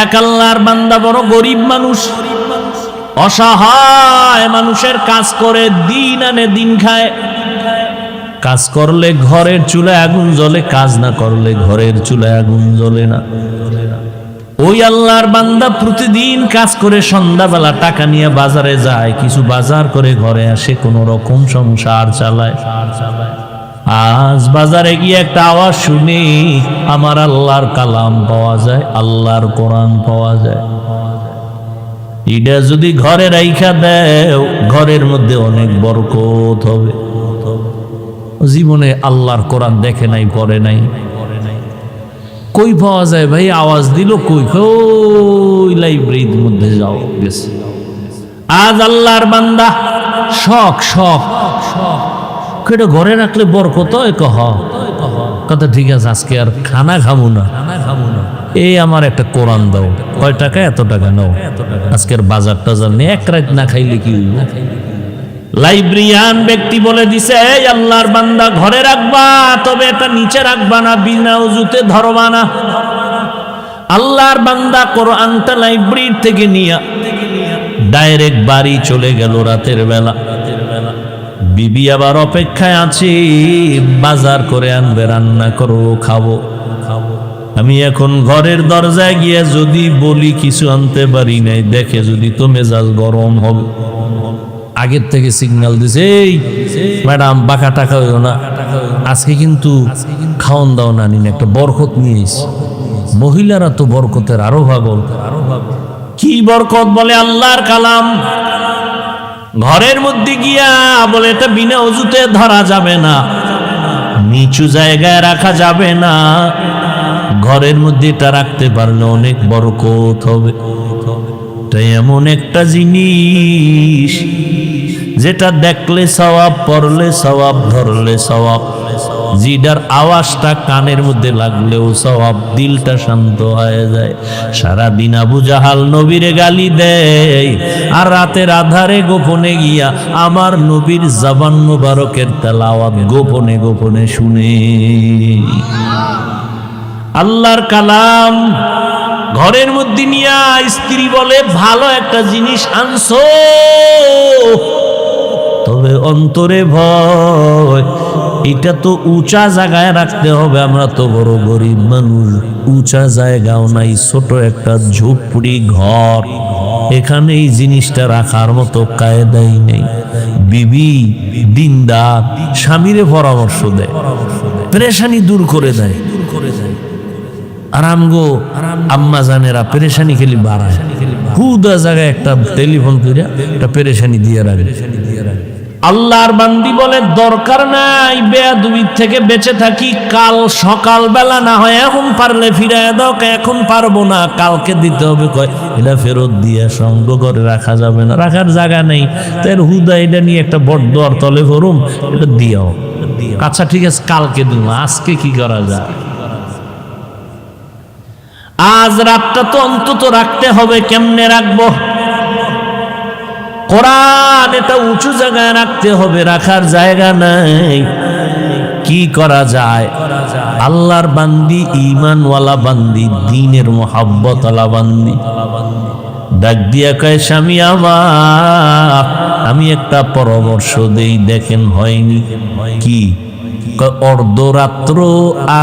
এক আল্লাহর বান্দা বড় গরিব মানুষ, অসহায় মানুষের কাজ করে দিন আনে দিন খায়। কাজ করলে ঘরের চুলায় আগুন জ্বলে, কাজ না করলে ঘরের চুলায় আগুন জ্বলে না। ওই আল্লাহর বান্দা প্রতিদিন কাজ করে সন্ধ্যাবেলা টাকা নিয়ে বাজারে যায়, কিছু বাজার করে ঘরে আসে, কোন রকম সংসার চালায়। আজ বাজারে গিয়ে একটা আওয়াজ শুনি, আমার আল্লাহর কালাম পাওয়া যায়, আল্লাহর কোরআন পাওয়া যায়। এটা যদি ঘরে রাইখা দেও, ঘরের মধ্যে অনেক বরকত হবে। জীবনে আল্লাহর কোরআন দেখে নাই, পড়ে নাই, কই পাওয়া যায় ভাই? আওয়াজ দিল কই? ওই লাইব্রেরির মধ্যে যাও, গেছে। আজ আল্লাহর বান্দা শখ শখ শখ কেটে ঘরে রাখলে বরকত কহ কথা, ঠিক আছে আজকে আর খানা খাবো না, এই আমার একটা কোরআন দাও, কয় টাকা? এত টাকা নাও, আজকের বাজার টাজার নিয়ে এক রাত না খাইলে কি হইব? লাইব্রেরিয়ান ব্যক্তি বলে দিছে, এই আল্লাহর বান্দা ঘরে রাখবা, তবে এটা নিচে রাখবা না, বিনা উজুতে ধরবা না। আল্লাহর বান্দা কোরআনটা লাইব্রেরি থেকে নিয়ে ডাইরেক্ট বাড়ি চলে গেল রাতের বেলা। বিবি আবার অপেক্ষায় আছে, বাজার করে আনবে, রান্না করো, খাবো। আমি এখন ঘরের দরজায় গিয়ে যদি বলি কিছু আনতে পারি নাই, দেখে যদি তো মেজাজ গরম হবে। আগের থেকে সিগন্যাল দিছে, এই ম্যাডাম বাঁকা টাকা হইও না, আজকে কিন্তু খাওন দাও না, নিন একটা বরকত নিয়ে এসে। মহিলারা তো বরকতের আরো ভাগল। কি বরকত? বলে আল্লাহর কালাম। ঘরের মধ্যে গিয়া বলে এটা বিনা অজুতে ধরা যাবে না, নিচু জায়গায় রাখা যাবে না, ঘরের মধ্যে এটা রাখতে পারলে অনেক বরকত হবে। তাই এমন একটা জিনিস যেটা দেখলে সওয়াব, পড়লে সওয়াব, ধরলে সওয়াব, জিডার আওয়াজটা কানের মধ্যে লাগলেও সওয়াব, দিলটা শান্ত হয়ে যায়। সারাদিন আবু জাহাল নবীরে গালি দেয়, আর রাতের আধারে গোপনে গিয়া আমার নবীর জবান মুবারকের তেলাওয়াত গোপনে গোপনে শুনে। আল্লাহর কালাম ঘরের মধ্যে নিয়া স্ত্রী বলে, ভালো একটা জিনিস আনছো, তবে অন্তরে ভয়, এটা তো উঁচা জায়গায় রাখতে হবে। আমরা তো বড় গরিব মানুষ, উঁচা জায়গাও নাই, ছোট একটা ঝুপড়ি ঘর, এখানে এই জিনিসটা রাখার মতো কায়দাই নেই। বিবি দিনদার স্বামীরে পরামর্শ দেয়, পেরেশানি দূর করে দেয়। আরামগো আম্মা জানেরা পেরেশানি খেলি বাড়ায়, হুদা জায়গায় একটা টেলিফোন করে একটা পেরেশানি দিয়ে রাখে। আল্লাহর বান্দি বলে, দরকার নাই, বেয়াদবির থেকে বেঁচে থাকি, কাল সকাল বেলা না হয়, এখন পারলে ফিরাইয়া দাও, এখন পারবো না, কালকে দিতে হবে। কয় এটা ফেরত দিয়ে সঙ্গ করে রাখা যাবে না, রাখার জায়গা নেই, তাই হুদা এটা নিয়ে একটা বড্ড আর তলে ভরুম, এটা দিও। আচ্ছা ঠিক আছে, কালকে দিব, আজকে কি করা যায়? আজ রাতটা তো অন্তত রাখতে হবে। কেমনে রাখবো? কোরআন এটা উঁচু জায়গায় রাখতে হবে, রাখার জায়গা নাই। কি করা যায়? আল্লাহর বান্দি, ঈমানওয়ালা বান্দি, দ্বীনের মুহাব্বতওয়ালা বান্দি ডাক দিয়া কয়, স্বামী আমার, আমি একটা পরামর্শ দেই, দেখেন হয়নি কি? অর্ধরাত্র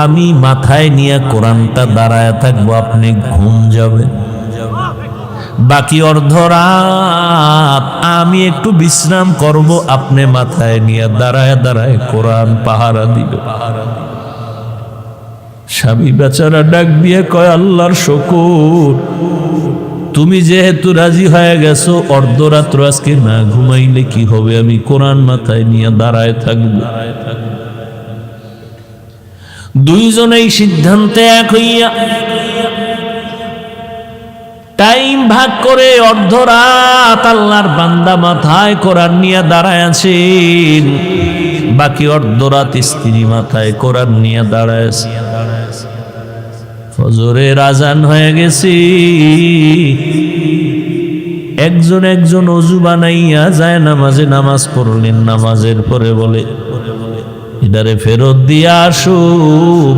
আমি মাথায় নিয়ে কোরআনটা দাঁড়ায় থাকবো, আপনি ঘুম যাবেন, বাকি অর্ধরাত আমি একটু বিশ্রাম করব, আপনি মাথায় নিয়ে দাঁড়ায় দাঁড়ায় কোরআন পাহারা দিবে। স্বামী বেচারা ডাক দিয়ে কয়, আল্লাহর শুকর, তুমি যেহেতু রাজি হয়ে গেছো, অর্ধরাত্র আজকে না ঘুমাইলে কি হবে, আমি কোরআন মাথায় নিয়ে দাঁড়ায় থাকবো। দুইজনেই সিদ্ধান্তে এক হইয়া টাইম ভাগ করে অর্ধরাত আল্লাহর বান্দা মাথায় কোরআন নিয়ে দাঁড়ায় আছেন, বাকি অর্ধরাত স্ত্রী মাথায় কোরআন নিয়ে দাঁড়ায় আছে। ফজরের আজান হয়ে গেছে, একজন একজন ওযু বানাইয়া যায় নামাজে নামাজ পড়লেন। নামাজের পরে বলে, এটারে ফেরত দিয়ে আসো,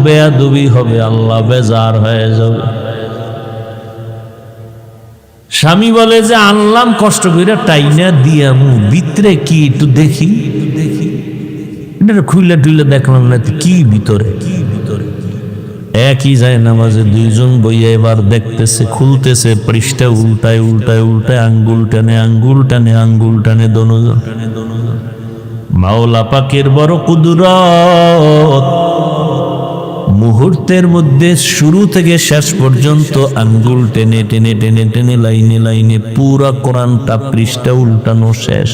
বেয়াদবি হবে, আল্লাহ বেজার হয়ে যাবে। স্বামী বলে যে আনলাম কষ্ট করে টাইনা দিয়ামু, ভিতরে কি একটু দেখি, এটা খুইলে টুইলে দেখলাম না কি ভিতরে। একই যায় নামাজে দুইজন বইয়া এবার দেখতেছে, খুলতেছে পৃষ্ঠা, উল্টায় উল্টায় উল্টায় আঙ্গুল টানে আঙ্গুল টানে আঙ্গুল টানে দনোজন। মাওলা পাকের বড় কুদরত, মুহূর্তের মধ্যে শুরু থেকে শেষ পর্যন্ত আঙ্গুল টেনে টেনে টেনে টেনে লাইনে লাইনে পুরা কোরআনটা পৃষ্ঠা উল্টানো শেষ।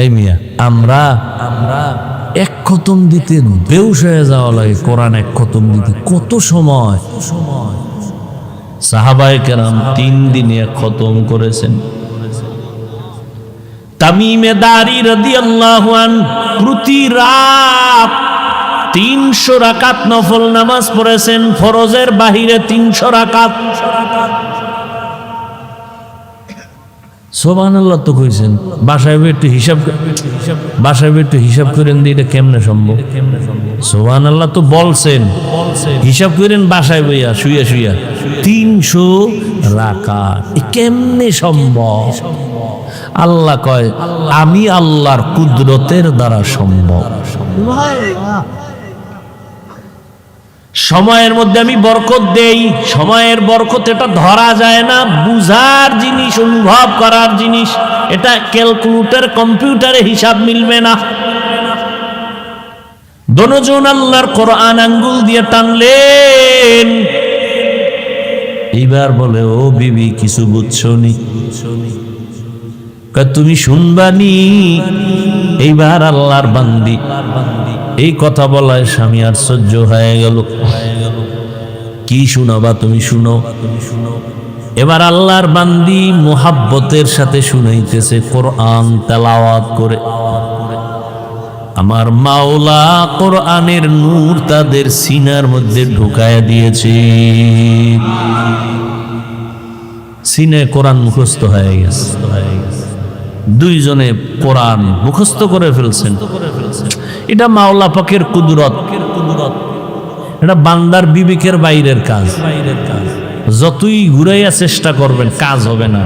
এই মিয়া, আমরা এক খতম দিতে বেহুশ হয়ে যাওয়া লাগে। কোরআন এক খতম দিতে কত সময়। সাহাবায়ে কেরাম 3 দিনে এক খতম করেছেন। তামিমে দারি রাদিয়াল্লাহু আনহু প্রতি রাত 300 রাকাত নফল নামাজ পড়েছেন, ফরজের বাহিরে 300 রাকাত। সুবহানাল্লাহ তো কইছেন, বাসায় একটু হিসাব করেন দিয়ে এটা কেমনে সম্ভব? সুবহানাল্লাহ তো বলছেন, হিসাব করেন বাসায় বইয়া শুইয়া শুইয়া 300 রাকাত, কেমনে সম্ভব? আল্লাহ কয় আমি আল্লাহর কুদরতের দ্বারা সম্ভব। সময়ের মধ্যে আমি বরকত দেই, সময়ের বরকত এটা ধরা যায় না, বুঝার জিনিস, অনুভব করার জিনিস। এটা ক্যালকুলেটর কম্পিউটারে হিসাব মিলবে না। দনজন আল্লাহর কোরআন আঙ্গুল দিয়ে টানলেন। এইবার বলে ও বিবি কিছু বুঝছো নি? তুমি শুনবানি। এইবার আল্লাহর বান্দি এই কথা বলায় স্বামী আশ্চর্য হয়ে গেল। কি শুনাবা তুমি? শুনো। এবার আল্লাহর বান্দি মোহাব্বতের সাথে শুনাইতেছে কোরআন তেলাওয়াত করে। আমার মাওলা কোরআনের নূর তাদের সিনার মধ্যে ঢুকায় দিয়েছে। সিনে কোরআন মুখস্থ হয়ে গেছে। দুইজনে কোরআন মুখস্থ করে ফেলছেন। এটা মাওলা পাকের কুদরত, এটা বান্দার বিবেকের বাইরের কাজ। যতই ঘুরাইয়া চেষ্টা করবেন কাজ হবে না,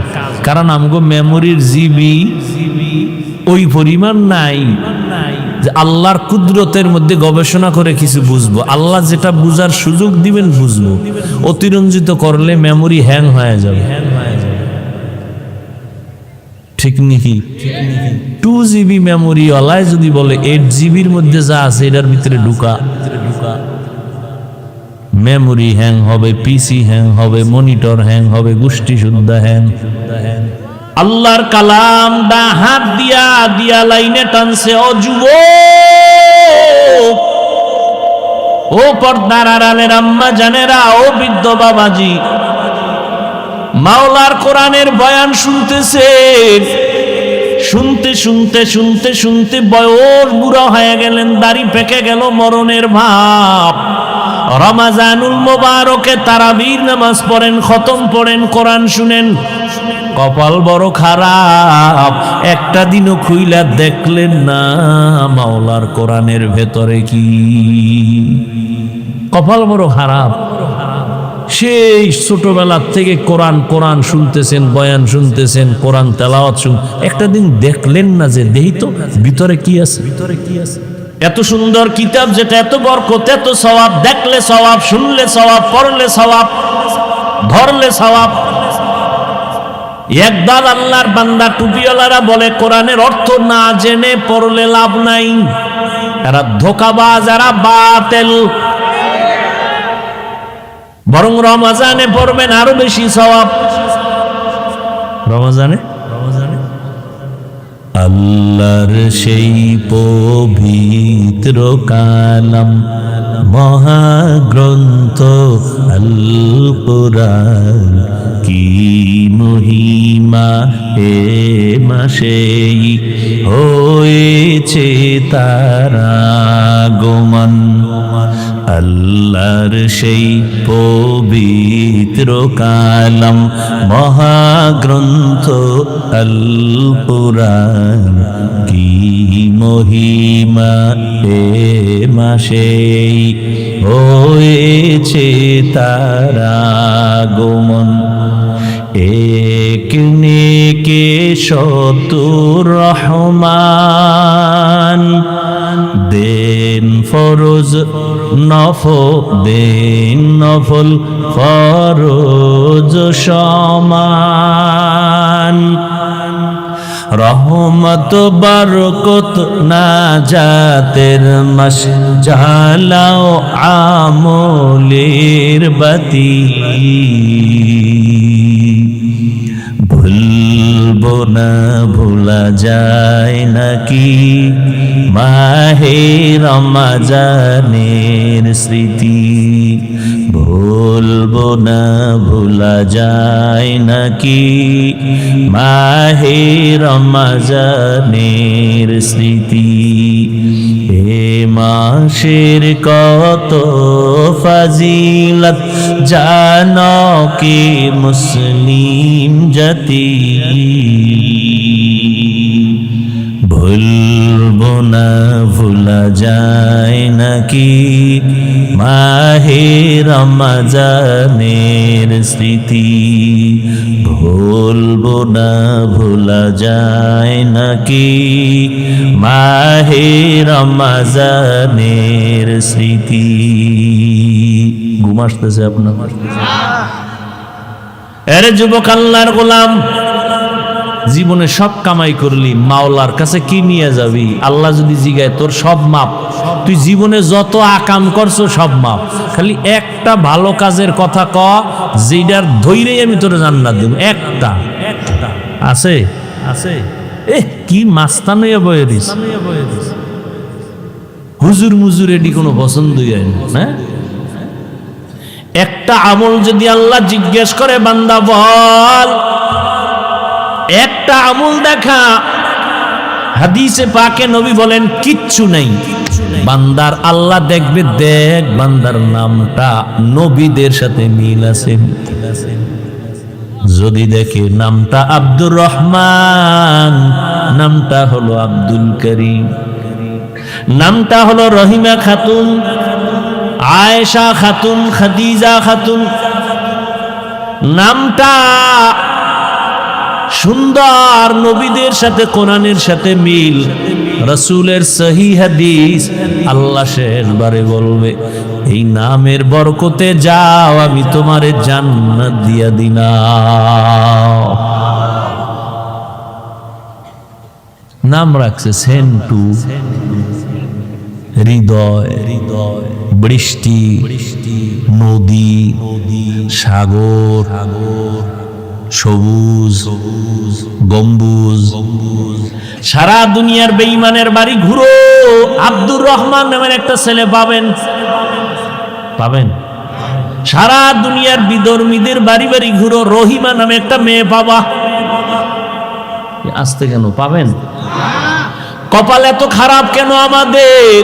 কারণ আমগো মেমোরির জিবি ওই পরিমাণ নাই যে আল্লাহর কুদরতের মধ্যে গবেষণা করে কিছু বুঝবো। আল্লাহ যেটা বুঝার সুযোগ দিবেন বুঝবো। অতিরঞ্জিত করলে মেমোরি হ্যাং হয়ে যাবে। ঠিক নাকি? 2 GB মেমোরি ওয়ালায় যদি বলে 8 GBর মধ্যে যা আছে এটার ভিতরে ঢুকা, মেমোরি হ্যাং হবে, পিসি হ্যাং হবে, মনিটর হ্যাং হবে, গোষ্ঠী শুদ্ধা হ্যাং। আল্লাহর কালাম দা হাত দিয়া দিয়া লাইনে টানছে। ও যুবক, ও পর্দার আড়ালের আম্মা জানেরা, ও বৃদ্ধ বাবাজি, মাওলার কোরআনের বয়ান শুনতেছেন। শুনতে শুনতে শুনতে শুনতে বয়স বুড়া হয়ে গেলেন, দাড়ি পেকে গেল, মরণের ভাব। রমাজানুল মোবারকে তারাবির নামাজ পড়েন, খতম পড়েন, কোরআন শুনেন, কপাল বড় খারাপ। একটা দিনও খুইলা দেখলেন না মাওলার কোরআনের ভেতরে কি। কপাল বড় খারাপ। সেই ছোটবেলার থেকে কোরআন কোরআন শুনতেছেন, বয়ান শুনতেছেন, কোরআন তেলাওয়াত একটা দিন দেখলেন না যে দেহি তো ভিতরে কি আছে। এত সুন্দর কিতাব যেটা এত বরকত, এত সওয়াব, দেখলে সওয়াব, শুনলে সওয়াব, পড়লে সওয়াব, ধরলে সওয়াব। একদল আল্লাহর বান্দা টুপিওয়ালারা বলে কোরআনের অর্থ না জেনে পড়লে লাভ নাই। এরা ধোঁকাবাজ, এরা বাতিল। বরং রমজানে পড়বেন আরো বেশি সওয়াব। রমজানে আল্লাহর সেই পবিত্র কালাম মহাগ্রন্থ আল কুরআন, কি মহিমা এ মাসেই হয়েছে তার আগমন। আল্লাহর সেই পবিত্র কালাম মহাগ্রন্থ আল কুরআন কি মহিমা এ মাসেই হয়েছে তারা আগমন এক নেকে শতুর রহমান দেন ফরজ নফল ফরজ সমান রহমত বরকত নাজাতের মাস জ্বালাও আমলের বাতি ভুলবো না ভোলা যায় নাকি মাহে রমজানের স্মৃতি ভুলবো না ভোলা যায় নাকি মাহে রমজানের স্মৃতি এ মাসের কত ফাজিলত জানো কি মুসলিম জাতি ভুলবো না ভোলা যায় নাকি মাহে রমজানের স্মৃতি ভুলবো না ভোলা যায় নাকি মাহে রমজানের স্মৃতি। ঘুম আসতেছে আপনার? আরে যুবক আল্লাহর গোলাম, জীবনে সব কামাই করলি, মাওলার কাছে কি নিয়ে যাবি? আল্লাহ যদি জিগায় তোর সব মাপ, তুই জীবনে যত আকাম করছো সব মাপ, খালি একটা ভালো কাজের কথা ক যেটার ধৈরেই আমি তোর জান্নাত দেব। একটা আছে আছে কি মাস্তান হইয়া বয়ে দিস, হুজুর মুজুর এটি কোনো পছন্দই হয় না। একটা আমল যদি আল্লাহ জিজ্ঞেস করে বান্দা বল, একটা আমল দেখা, হাদিসে পাকে নবী বলেন কিচ্ছু নেই, বান্দার আল্লাহ দেখবে, দেখ বান্দার নামটা নবীদের সাথে মিল আছে। যদি দেখে নামটা আব্দুর রহমান, নামটা হলো আব্দুল করিম, নামটা হলো রহিমা খাতুন, আয়েশা খাতুন, খাদিজা খাতুন, নামটা সুন্দর, নবীদের সাথে কোরআনের সাথে মিল, রাসূলের সহি হাদিস, আল্লাহ শেষবারে বলবে এই নামের বরকতে যাও আমি তোমারে জান্নাত দিয়া দিলাম। নাম রাখছে সেন্টু, হৃদয়, বৃষ্টি, নদী, সাগর, সবুজ, গম্বুজ। সারা দুনিয়ার বেঈমানের বাড়ি ঘুরো, আব্দুর রহমান নামের একটা ছেলে পাবেন, পাবেন। সারা দুনিয়ার বিধর্মীদের বাড়ি বাড়ি ঘুরো, রহিমা নামে একটা মেয়ে পাবা। আসতে কেন পাবেন? কপাল এত খারাপ কেন আমাদের?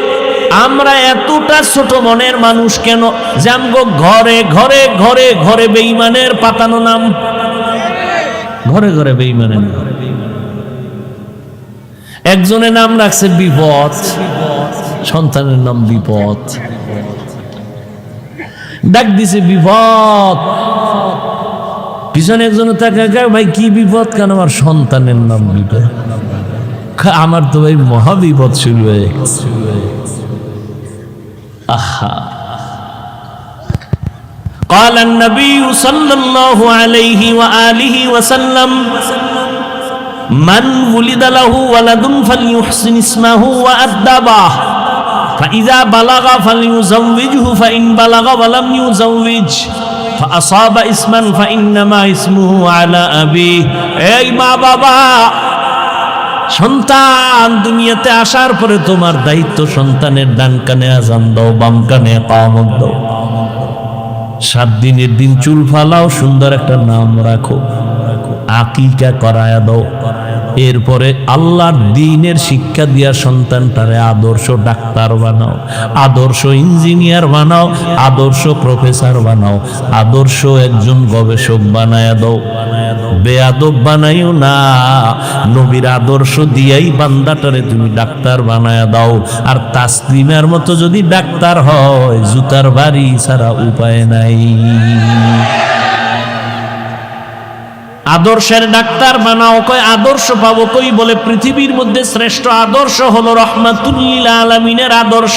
আমরা এতটা ছোট মনের মানুষ কেন যে আমগো ঘরে ঘরে ঘরে ঘরে বেঈমানের পাতানো নাম, ঘরে ঘরে বেঈমানের নাম। একজনের নাম রাখছে বিপদ, সন্তানের নাম বিপদ, ডাক দিছে বিপদ, পিছনে একজন তাকে ভাই কি বিপদ? কেন? আমার সন্তানের নাম বিপদ। আমার তো ভাই মহাবিপদ শুরু হয়ে গেছে। আহা, قال النبي صلى الله عليه وآله وسلم من ولد له ولد فليحسن اسمه وأدبه فإذا بلغ فليزوجه فإن بلغ ولم يزوج فأصاب اسما فإنما اسمه على أبيه। এই মা বাবা, সন্তান দুনিয়াতে আসার পরে তোমার দায়িত্ব সন্তানের ডান কানে আযান দাও, বাম কানে ইকামত দাও। 7 দিনের দিন চুল ফালাও, সুন্দর একটা নাম রাখো, আকিকা করায়া দাও। এরপরে আল্লাহর দ্বীনের শিক্ষা দিয়া সন্তানটারে আদর্শ ডাক্তার বানাও, আদর্শ ইঞ্জিনিয়ার বানাও, আদর্শ প্রফেসর বানাও, আদর্শ একজন গবেষক বানায়া দাও। বেয়াদব বানাইও না, নবীর আদর্শ দিয়াই বান্দাটারে তুমি ডাক্তার বানায়া দাও। আর তাসলিমের মতো যদি ডাক্তার হয়, জুতার বাড়ি ছাড়া উপায় নাই। আদর্শের ডাক্তার বানাও, কয় আদর্শ পাবো কই? বলে পৃথিবীর মধ্যে শ্রেষ্ঠ আদর্শ হলো রাহমাতুল লিল আলামিনের আদর্শ।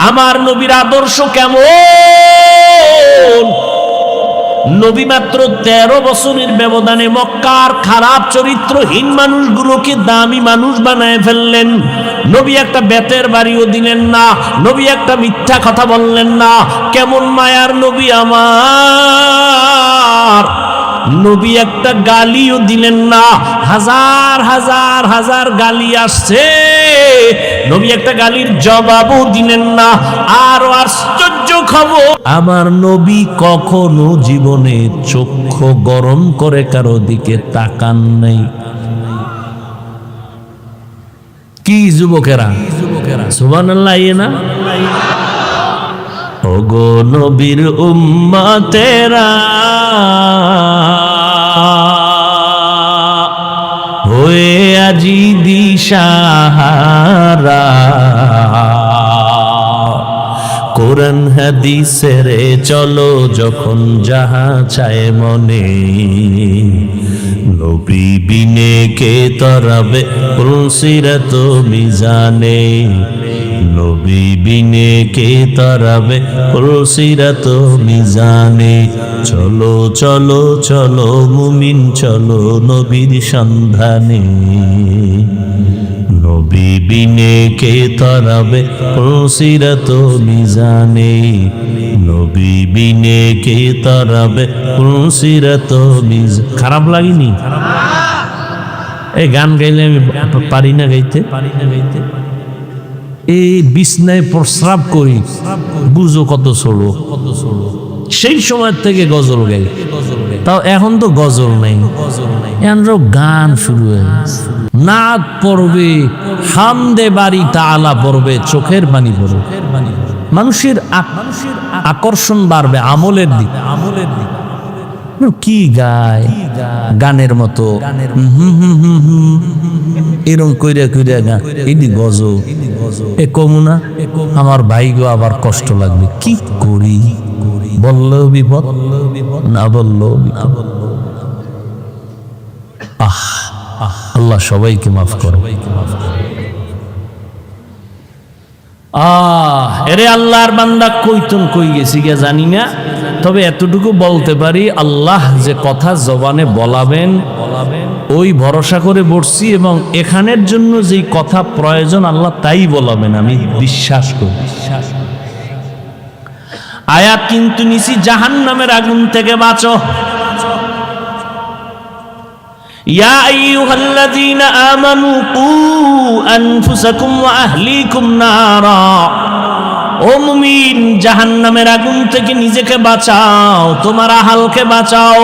আমার নবীর আদর্শ কেমন? নবী মাত্র 13 বছরের ব্যবধানে মক্কার খারাপ চরিত্রহীন মানুষগুলোকে দামি মানুষ বানায় ফেললেন। নবী একটা বেতের বাড়িও দিলেন না, নবী একটা মিথ্যা কথা বললেন না। কেমন মায়ার নবী আমার! নবী একটা গালিও দিলেন না। হাজার হাজার হাজার গালি আসছে, নবী একটা গালির জবাবও দিলেন না। আর আশ্চর্য খবর, আমার নবী কখনো জীবনে চক্ষু গরম করে কারো দিকে তাকান নাই। কি যুবকেরা, সুবহানাল্লাহ না? ওগো নবীর উম্মতেরা, হয়ে আজি দিশাহারা, কোরআন হাদিসের চলো যখন যাহা চায় মনে, নবী বিনে কে তরাবে পুলসিরাত মিজানে, নবী বিনে কে তরাবে পুলসিরাত মিজানে। চলো চলো চলো মুমিন চলো নবীর সন্ধানে, নবী বিনে কে তরাবে পুলসিরাত মিজানে, নবী বিনে কে তরাবে পুলসিরাত মিজানে। খারাপ লাগেনি? এই গান গাইলে আমি পারি না গাইতে। এই বিছনায় প্রস্রাব করি, বুঝো কত ছোড়ো। সেই সময় থেকে গজল গাই, তাও এখন তো গজল নাই, এখন গান শুরু হয়ে গেছে। নাচ পড়বে, হামদে বাড়ি তাআলা পড়বে, চোখের পানি পড়বে। মানুষের আকর্ষণ বাড়বে আমলের দিকে। কি গায় গানের মতো, এরম কইরা কইরা গান, এটি গজল। এ কমুনা আমার ভাই গো, আবার কষ্ট লাগবে। কি করি? বললেও বিপদ, না বললেও বিপদ। আল্লাহ সবাইকে মাফ করো। এরে আল্লাহর বান্দা, কইতুন কই গেছি গে জানি না, তবে এতটুকু বলতে পারি, আল্লাহ যে কথা জবানে বলাবেন ওই ভরসা করে বসছি, এবং এখানের জন্য যেই কথা প্রয়োজন আল্লাহ তাই বলাবেন, আমি বিশ্বাস করি। আয়াত কিন্তু নিছি জাহান্নামের আগুন থেকে বাঁচো। ইয়া আইয়ুহাল্লাযীনা আমানু কু আনফুসাকুম ওয়া আহলিকুম নারা, ও মুমিন জাহান্নামের আগুন থেকে নিজেকে বাঁচাও, তোমার আহালকে বাঁচাও।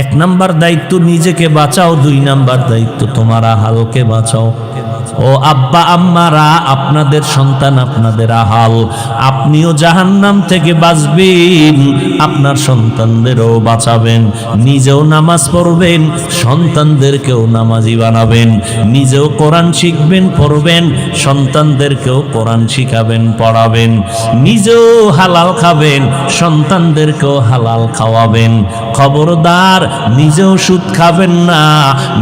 1 নাম্বার দায়িত্ব নিজেকে বাঁচাও, 2 নাম্বার দায়িত্ব তোমার আহালকে বাঁচাও। ও আব্বা আম্মারা, আপনাদের সন্তান আপনাদের আহাল, আপনিও জাহান্নাম থেকে বাঁচবেন, আপনার সন্তানদেরও বাঁচাবেন। নিজেও নামাজ পড়বেন, সন্তানদেরকেও নামাজি বানাবেন। নিজেও কোরআন শিখবেন, পড়বেন, সন্তানদেরকেও কোরআন শিখাবেন, পড়াবেন। নিজেও হালাল খাবেন, সন্তানদেরকেও হালাল খাওয়াবেন। খবরদার নিজেও সুদ খাবেন না,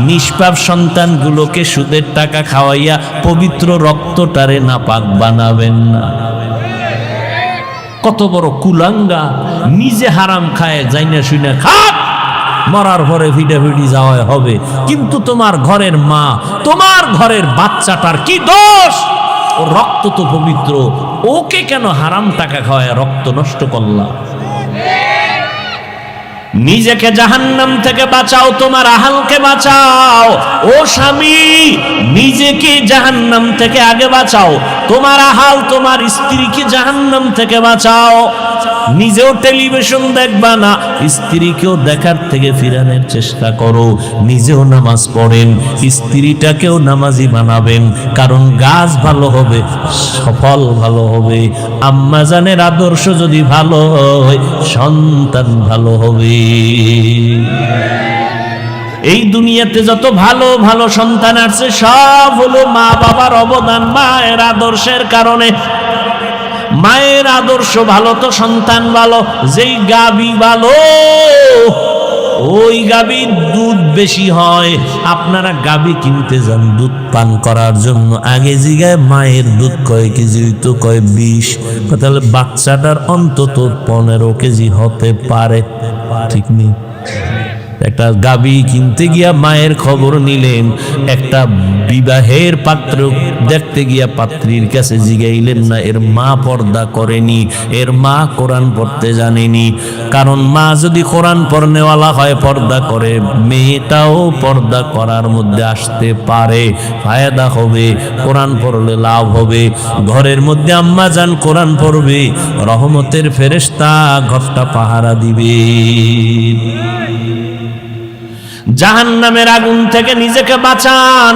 নিষ্পাপ সন্তানগুলোকে সুদের টাকা খাওয়াইয়া পবিত্র রক্তটারে নাপাক বানাবেন না। কত বড় কুলাঙ্গা, নিজে হারাম খায়, যাইনা শুইনা খাক, মরার পরে ফিডাফিডি যাওয়া হবে, কিন্তু তোমার ঘরের মা, তোমার ঘরের বাচ্চাটার কি দোষ? ও রক্ত তো পবিত্র, ওকে কেন হারাম টাকা খাওয়ায় রক্ত নষ্ট করলা? নিজেকে জাহান্নাম থেকে বাঁচাও, তোমার আহালকে বাঁচাও। ও স্বামী, নিজেকে জাহান্নাম থেকে আগে বাঁচাও, তোমার আহাল তোমার স্ত্রীকে জাহান্নাম থেকে বাঁচাও। নিজেও টেলিভিশন দেখবা না, স্ত্রীকেও দেখার থেকে ফিরানোর চেষ্টা করো। নিজেও নামাজ পড়েন, স্ত্রীটাকেও নামাজি বানাবেন, কারণ গাছ ভালো হবে, সফল ভালো হবে। আম্মা জানের আদর্শ যদি ভালো হয়, সন্তান ভালো হবে। এই দুনিয়াতে যত ভালো ভালো সন্তান আছে সব হলো মা বাবার অবদান, মায়ের আদর্শের কারণে। মায়ের আদর্শ ভালো তো সন্তান ভালো। যেই গাবি ভালো, ওই গাবির দুধ বেশি হয়। আপনারা গাবি কিনতে যান দুধ পান করার জন্য, আগে জিগায় মায়ের দুধ কয় কেজি হইতো, কয় 20। তাহলে বাচ্চাটার অন্তত 15 কেজি হতে পারে, ঠিক নেই? একটা গাবি কিনতে গিয়া মায়ের খবর নিলেন, একটা বিবাহের পাত্র দেখতে গিয়া পাত্রীর কাছে জিগাইলেন না এর মা পর্দা করেনি, এর মা কোরআন পড়তে জানেনি। কারণ মা যদি কোরআন পড়নেওয়ালা হয়, পর্দা করে, মেয়েটাও পর্দা করার মধ্যে আসতে পারে, ফায়দা হবে, কোরআন পড়লে লাভ হবে। ঘরের মধ্যে আম্মা জান কোরআন পড়বে, রহমতের ফেরেশতা ঘরটা পাহারা দিবে। জাহান্নামের আগুন থেকে নিজেকে বাঁচান,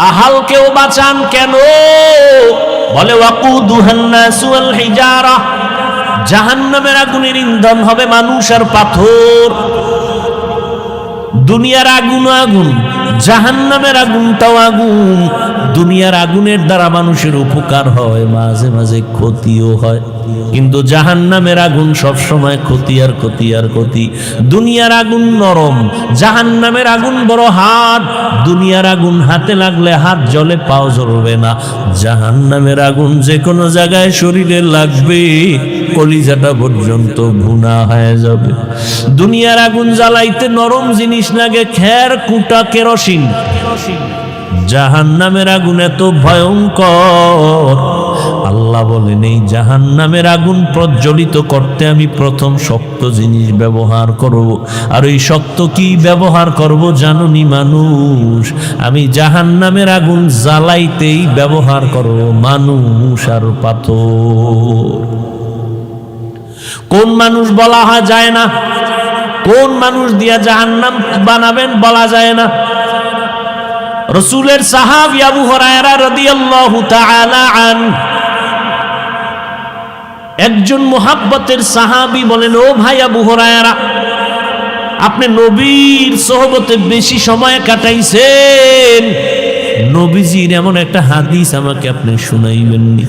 আহালকেও বাঁচান। কেন? বলে ওয়াকুদুহান নাসু ওয়াল হিজারা, জাহান্নামের আগুনের ইন্ধন হবে মানুষ আর পাথর। দুনিয়ার আগুন আগুন, জাহান্নামের আগুনটাও আগুন। দুনিয়ার আগুনের দ্বারা মানুষের উপকার হয়, মাঝে মাঝে ক্ষতিও হয়, কিন্তু জাহান্নামের আগুন সব সময় ক্ষতি আর ক্ষতি আর ক্ষতি। দুনিয়ার আগুন নরম, জাহান্নামের আগুন বড় হাত। দুনিয়ার আগুন হাতে লাগলে হাত জ্বলে, পাও জ্বলবে না। জাহান্নামের আগুন যে কোনো জায়গায় শরীরে লাগবে, কলিজাটা পর্যন্ত ভুনা হয়ে যাবে। দুনিয়ার আগুন জ্বালাইতে নরম জিনিস লাগে, খের কুটা কেরোসিন। জাহান্নামের আগুন এত ভয়ঙ্কর, আল্লাহ বলেন এই জাহান্নামের আগুন প্রজ্বলিত করতে আমি প্রথম শক্ত জিনিস ব্যবহার করব। আর ওই শক্ত কি ব্যবহার করব জানুনি মানুষ? আমি জাহান্নামের আগুন জ্বালাইতেই ব্যবহার করব মানুষ আর পাথর। কোন মানুষ বলা হয় যায় না, কোন মানুষ দিয়া জাহান্নাম বানাবেন বলা যায় না। রাসূলের সাহাবী আবু হুরায়রা রাদিয়াল্লাহু তাআলা আনহু, একজন মুহাব্বতের সাহাবী বলেন, ও ভাই আবু হুরায়রা, আপনি নবীর সোহবতে বেশি সময় কাটাইছেন, নবীজির এমন একটা হাদিস আমাকে আপনি শুনাইবেননি?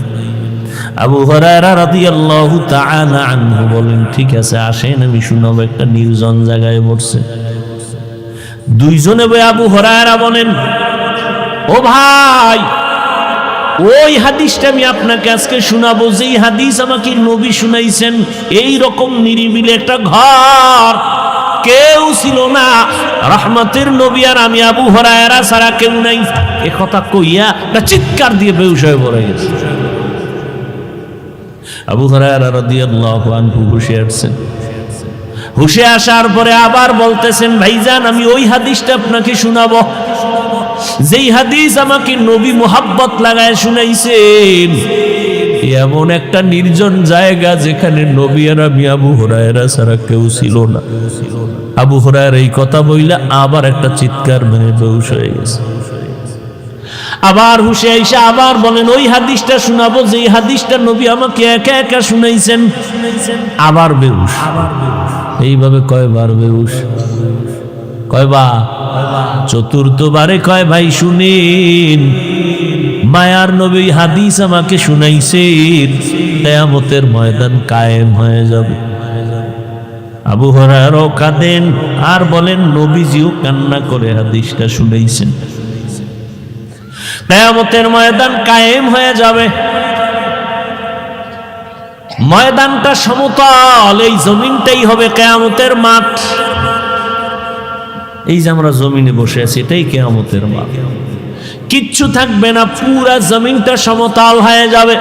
আবু হুরায়রা রাদিয়াল্লাহু তাআলা আনহু বলেন, ঠিক আছে আসেন আমি শুনাবো। একটা নির্জন জায়গায় বসছে, দুইজনে বই আবু হুরায়রা বলেন, ও ভাই, ওই হাদিসটা আমি আপনাকে আজকে শোনাবো যেই হাদিস আমাকে নবী শুনাইছেন। এই রকম নিরিবিলি একটা ঘর, কেউ ছিল না, রহমতের নবী আর আমি আবু হুরায়রা ছাড়া কেউ নাই। এ কথা কইয়া একটা চিৎকার দিয়ে বেহুশ হয়ে পড়ে গেছে। আবু হুরায়রা রাদিয়াল্লাহু আনহু হুশে আসছেন। হুশে আসার পরে আবার বলতেছেন, ভাইজান আমি ওই হাদিসটা আপনাকে শোনাবো যেই হাদিস আমাকে নবী মুহাব্বত লাগায় শুনাইছেন। এমন একটা নির্জন জায়গা যেখানে নবী আর আমি আবু হুরায়রা ছাড়া কেউ ছিল না। আবু হুরায়রা এই কথা বইলা আবার একটা চিৎকার মেরে বেহুশ হয়ে গেছে। আবার হুশে আইসা আবার বলেন, ওই হাদিসটা শোনাবো যেই হাদিসটা নবী আমাকে একা একা শুনাইছেন। আবার বেহুশ। এইভাবে কয়বার বেহুশ? কয়বার? চতুর্থবারে কয়, ভাই শুনেন, মায়ার নবী হাদিস আমাকে শুনাইছেন, কিয়ামতের ময়দান কায়েম হয়ে যাবে। আবু হুরায়রা কাঁদেন আর বলেন, নবীজিও কান্না করে হাদিসটা শুনাইছেন। কিয়ামতের ময়দান কায়েম হয়ে যাবে। ময়দানটা সমতল, এই জমিনটাই হবে কিয়ামতের মাঠ। এই যে আমরা জমিনে বসে আছি, এটাই কিয়ামতের মাঠ। কিচ্ছু থাকবে না, পুরা জমিনটা সমতল হয়ে যাবে।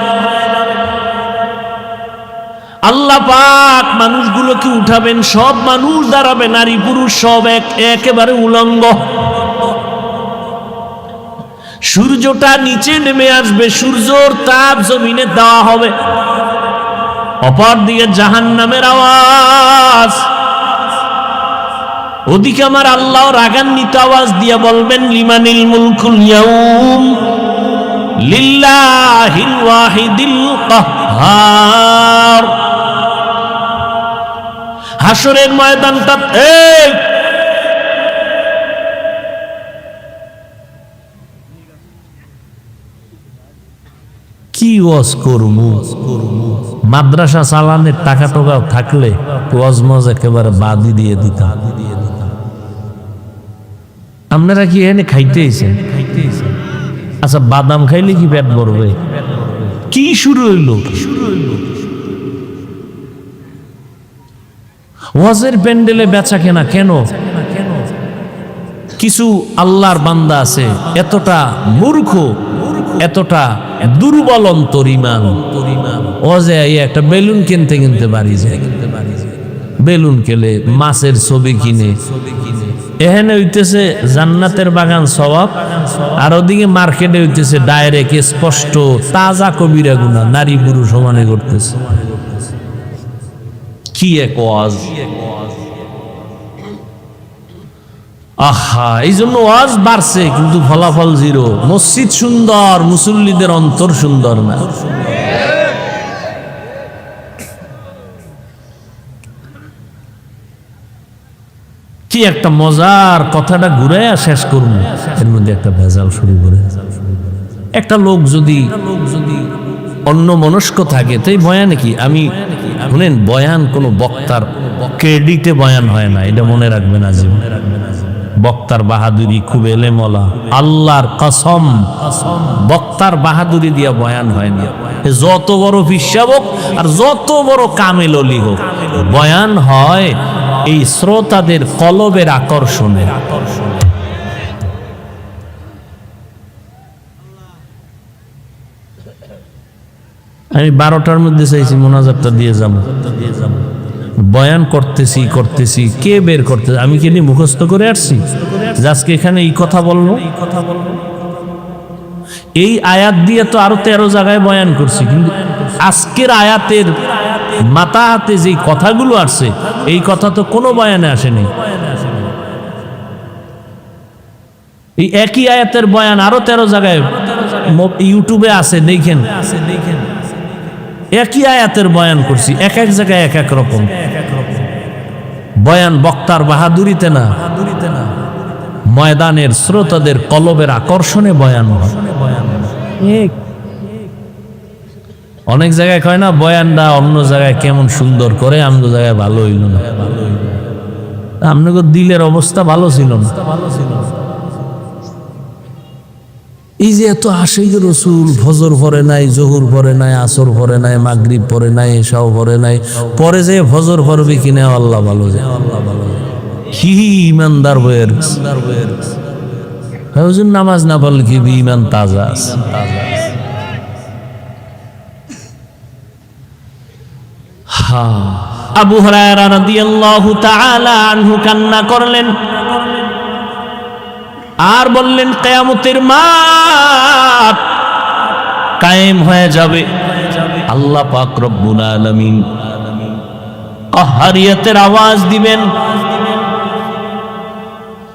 আল্লাহ পাক মানুষগুলোকে উঠাবেন, সব মানুষ দাঁড়াবে, নারী পুরুষ সব একেবারে উলঙ্গ। সূর্যটা নিচে নেমে আসবে, সূর্যর তাপ জমিনে দেওয়া হবে। অপর দিকে জাহান্নামের আওয়াজ, ওদিকে আমার আল্লাহ রাগান্বিত আওয়াজ দিয়ে বলবেন লিমানিল মুলকুল ইয়াউম লিল্লাহিল ওয়াহিদিল কাহ্হার। হাসরের ময়দানটা কি ওয়াজ করমু, মাদ্রাসা চালানের টাকা টোকা থাকলে ওয়াজ মজ একেবারে বাদি দিয়ে দিতাম। আপনারা কি এনে খাইতেছেন? আচ্ছা, বাদাম খাইলে কি পেট ভরবে? কি শুরু হইল? ওয়াজের প্যান্ডেলে বেচা কেনা কেন? কিছু আল্লাহর বান্দা আছে এতটা মূর্খ, এতটা দুর্বল অন্তর ইমান, ওয়াজে একটা বেলুন কিনতে কিনতে বাড়ি যায়, বেলুন কেলে মাছের ছবি কিনে, এখানে হইতেছে জান্নাতের বাগান সওয়াব, আর ওদিকে মার্কেটে হইতেছে ডাইরেক্ট স্পষ্ট তাজা কবিরা গুনাহ, নারী পুরুষ সমানে করতেছে। কি এক ওয়াজ! আহা, এই জন্য ওয়াজ বাড়ছে কিন্তু ফলাফল জিরো। মসজিদ সুন্দর, মুসল্লিদের অন্তর সুন্দর না। কি একটা মজার কথাটা ঘুরাইয়া শেষ করুন, এর মধ্যে একটা ভেজাল শুরু করে। একটা লোক যদি অন্য মনস্ক থাকে তাই বয়ানে কি, আমি শুনেন, বয়ান কোনো বক্তার ক্রেডিটে বয়ান হয় না, এটা মনে রাখবেন আজীবন। বক্তার বাহাদুরি খুব এলেমলা, আল্লাহর কসম, বক্তার বাহাদুরি দিয়া বয়ান হয় না। যত বড় পিশাব হোক আর যত বড় কামেল অলি হোক, বয়ান হয় এই শ্রোতাদের কলবের আকর্ষণে। আমি 12টার মধ্যে চাইছি মোনাজাতটা দিয়ে যাবো, বয়ান করতেছি, কে বের করতেছে? আমি কি মুখস্থ করে আসছি আজকে এখানে এই কথা বলবো? এই আয়াত দিয়ে তো আরো 13 জায়গায় বয়ান করছি, কিন্তু আজকের আয়াতের মাথা হাতে যে কথাগুলো আসছে, এই কথা তো কোনো বয়ানে আসেনি। এই একই আয়াতের বয়ান আরো 13 জায়গায় ইউটিউবে আছে, দেখেন। একই আয়াতের বয়ান করছি, এক এক জায়গায় এক এক রকম বয়ান। বক্তার বাহাদুরিতে না, ময়দানের শ্রোতাদের কলবের আকর্ষণে বয়ান। অনেক জায়গায় কয় না, বয়ানটা অন্য জায়গায় কেমন সুন্দর করে, আমাদের জায়গায় ভালো হইল না। আপনাদের দিলের অবস্থা ভালো ছিল না। এই যে এত আশিক রসুল, ফজর পরে নাই, জোহর পরে নাই, আসর পরে নাই, মাগরিব পরে নাই, এশাও পরে নাই, পরে যে ফজর পড়বে কিনা আল্লাহ ভালো যায়। কি ইমানদার বইয়ের নামাজ না পড়লে কি ইমান তাজা আছে? আবু হুরায়রা রাদিয়াল্লাহু তাআলা আনহু কান্না করলেন আর বললেন, কিয়ামতের মাঠ কায়েম হয়ে যাবে, আল্লাহ পাক রব্বুল আলামিন কাহ্হারিয়াতের আওয়াজ দিবেন,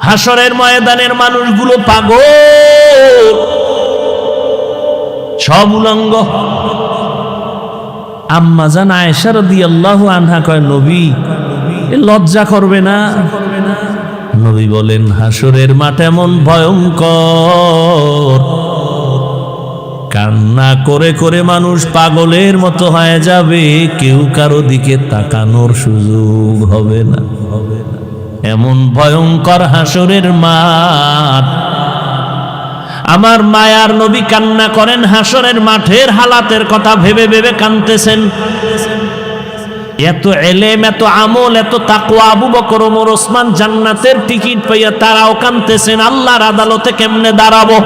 হাসরের ময়দানের মানুষগুলো পাগল, সব উলঙ্গ। আম্মা জান আয়েশা রাদিয়াল্লাহু আনহা কয়, নবী লজ্জা করবে না? নবী বলেন, হাসরের মাঠ এমন ভয়ঙ্কর, কান্না করে করে মানুষ পাগলের মতো হয়ে যাবে, কেউ কারো দিকে তাকানোর সুযোগ হবে না। এমন ভয়ঙ্কর হাসরের মাঠ। আমার মায়ার নবী কান্না করেন, হাসরের মাঠের হালাতের কথা ভেবে ভেবে কাঁদতেছেন। এত এলেম, এত আমল, এত তাকওয়া, আবু বকর, ওমর, ওসমান জান্নাতের টিকিট পাইয়া তারাও কাঁদতেছেন, আল্লাহর আদালতে কেমনে দাঁড়াবো?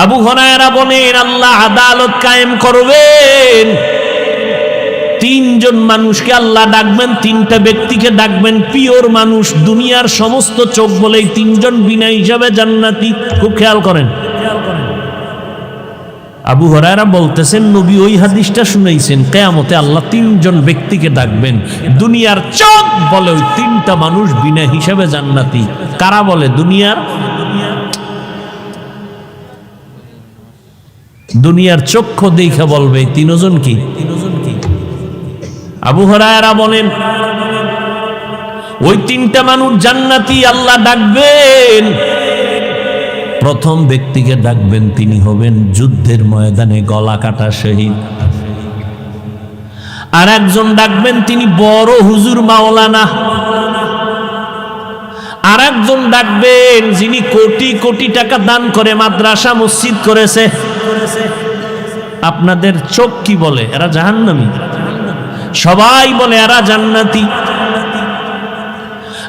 আবু হুরায়রা বলেন, আল্লাহ আদালত কায়েম করবেন, 3 জন মানুষকে আল্লাহ ডাকবেন, 3টা ব্যক্তিকে ডাকবেন, পিওর মানুষ, দুনিয়ার সমস্ত চোখ বলে 3 জন বিনা হিসাবে জান্নাতি। খুব খেয়াল করেন, আবু হুরায়রা বলতেছেন, নবী ওই হাদিসটা শুনাইছেন, কিয়ামতে আল্লাহ তিনজন ব্যক্তিকে ডাকবেন। দুনিয়ার চোখ বলে ওই তিনটা মানুষ বিনা হিসাবে জান্নাতি। কারা বলে? দুনিয়ার চক্ষু দেখা বলবে তিনজন কি? আবু হুরায়রা বলেন, ওই তিনটা মানুষ জান্নাতি আল্লাহ ডাকবেন। প্রথম ব্যক্তিকে ডাকবেন, তিনি হবেন যুদ্ধের ময়দানে গলা কাটা শহীদ। আর একজন ডাকবেন, তিনি বড় হুজুর মাওলানা। আর একজন ডাকবেন, যিনি কোটি কোটি টাকা দান করে মাদ্রাসা মসজিদ করেছে। আপনাদের চোখ কি বলে? এরা জাহান্নামী। সবাই বলে এরা জান্নাতি।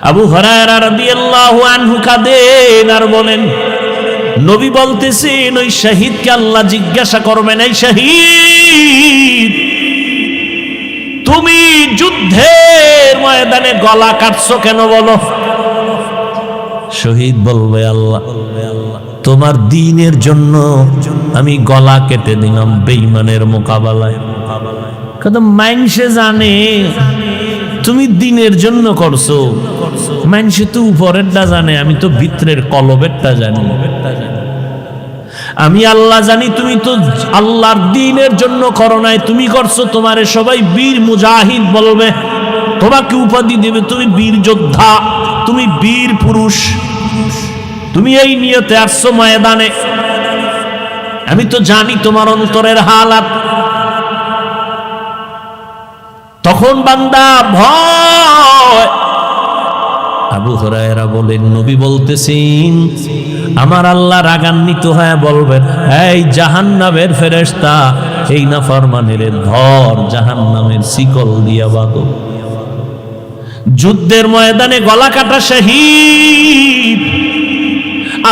আবু হুরায়রা রাদিয়াল্লাহু আনহু কাঁদেন আর বলেন, নবী বলতেছেন ওই শহীদকে আল্লাহ জিজ্ঞাসা করবেন, এই শহীদ, তুমি যুদ্ধের ময়দানে গলা কাটছো কেন বলো? শহীদ বলবে, আল্লাহ তোমার দ্বীনের জন্য আমি গলা কেটে দিলাম বেঈমানের মোকাবেলায়। কত মানুষে জানে তুমি দ্বীনের জন্য করছো, মানুষে তো উপরেরটা জানে, আমি তো ভিতরের কলবেরটা জানি। আমি আল্লাহ জানি তুমি তো আল্লাহর দ্বীনের জন্য করো নাই, তুমি করছো। তোমারে সবাই বীর মুজাহিদ বলবে, তোমাকে উপাধি দেবে তুমি বীর যোদ্ধা, তুমি বীর পুরুষ, তুমি এই নিয়তে আসছো ময়দানে। আমি তো জানি তোমার অন্তরের হালাত। তখন বান্দা ভয়। আবু হুরায়রা বলেন, নবী বলতেছেন আমার আল্লাহ রাগান্বিত হয়ে বলবেন, এই জাহান্নামের ফেরেশতা, এই নাফরমানের ধর, জাহান্নামের শিকল দিয়া বাঁধো। যুদ্ধের ময়দানে গলা কাটা শহীদ,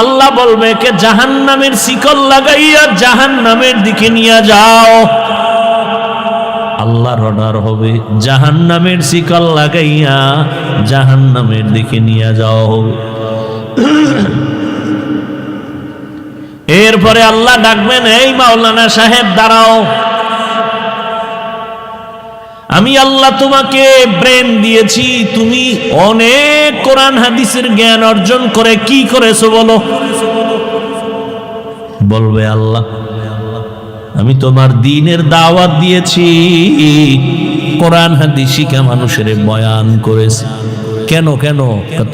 আল্লাহ বলবে কে জাহান্নামের শিকল লাগাইয়া জাহান্নামের দিকে নিয়ে যাও। আল্লাহর অর্ডার হবে, জাহান্নামের শিকল লাগাইয়া জাহান্নামের দিকে নিয়ে যাওয়া হবে। এরপরে আল্লাহ ডাকবেন, এই মাওলানা সাহেব দাঁড়াও, আমি আল্লাহ তোমাকে ব্রেন দিয়েছি, তুমি অনেক কোরআন হাদিসের জ্ঞান অর্জন করে কি করেছো বলো? বলবে, আল্লাহ আমি তোমার দ্বীনের দাওয়াত দিয়েছি, কোরআন হাদিস শিখা মানুষের বয়ান করেছি। কেন কেন?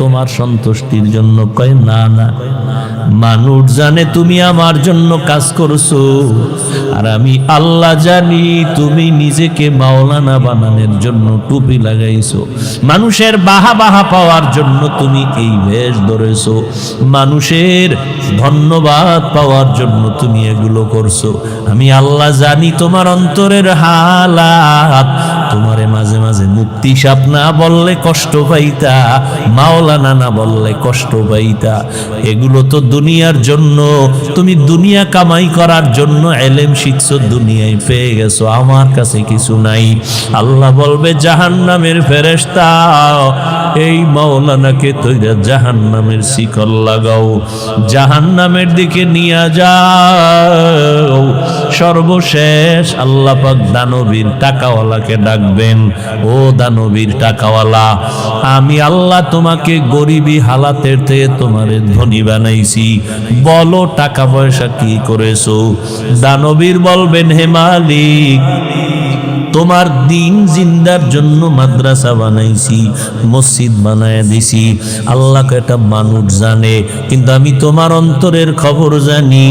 তোমার সন্তুষ্টির জন্য। কয় না না, মানুষ জানে তুমি আমার জন্য কাজ করছো, আর আমি আল্লাহ জানি তুমি নিজেকে মাওলানা বানানোর জন্য টুপি লাগাইছো, মানুষের বাহা বাহা পাওয়ার জন্য তুমি এই বেশ ধরেছো, মানুষের ধন্যবাদ পাওয়ার জন্য তুমি এগুলো করছো। আমি আল্লাহ জানি তোমার অন্তরের হালাত। তোমারে মাঝে মাঝে মুক্তি সাপ না বললে কষ্ট পাইতা, মাওলানা না বললে কষ্ট পাইতা। এগুলো তো দুনিয়ার জন্য, তুমি দুনিয়া কামাই করার জন্য এলেম শিখছো, দুনিয়ায় পেয়ে গেছো, আমার কাছে কিছু নাই। আল্লাহ বলবে, জাহান্নামের ফেরেশতা, এই মাওলানাকে তৈরা জাহান্নামের শিকল লাগাও, জাহান্নামের দিকে নিয়ে যাও। সর্বশেষ আল্লাহ পাক দানবীর টাকাওয়ালাকে ডাকবেন, ও দানবীর টাকাওয়ালা, আমি আল্লাহ তোমাকে গরিবী হালাতের থেকে তোমারে ধনী বানাইছি, বলো টাকা পয়সা কি করেছো? দানবীর বলবেন, হে মালিক, তোমার দিন জিন্দার জন্য মাদ্রাসা বানাইছি, মসজিদ বানায় দিছি। আল্লাহকে এটা মানুষ জানে, কিন্তু আমি তোমার অন্তরের খবর জানি।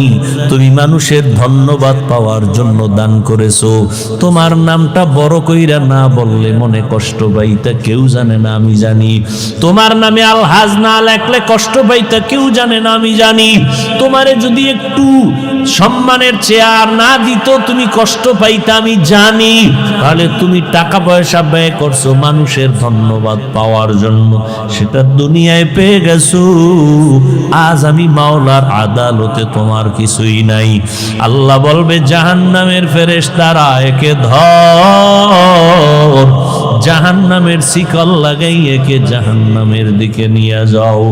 তুমি মানুষের ধন্যবাদ পাওয়ার জন্য দান করেছো। তোমার নামটা বড় কইরা না বললে মনে কষ্ট পাইতা, কেউ জানে না, আমি জানি। তোমার নামে আলহাজ না লেখলে কষ্ট পাইতা, কেউ জানে না, আমি জানি। তোমারে যদি একটু সম্মানের চেয়ার না দিত তুমি কষ্ট পাইতা, আমি জানি। তাহলে তুমি টাকা পয়সা ব্যয় করছো মানুষের ধন্যবাদ পাওয়ার জন্য, সেটা দুনিয়ায় পেয়ে গেছো। আজ আমি মাওলার আদালতে তোমার কিছুই নাই। আল্লাহ বলবে, জাহান্নামের ফেরেশতারা, একে ধর, জাহান্নামের শিকল লাগাই একে জাহান্নামের দিকে নিয়ে যাও।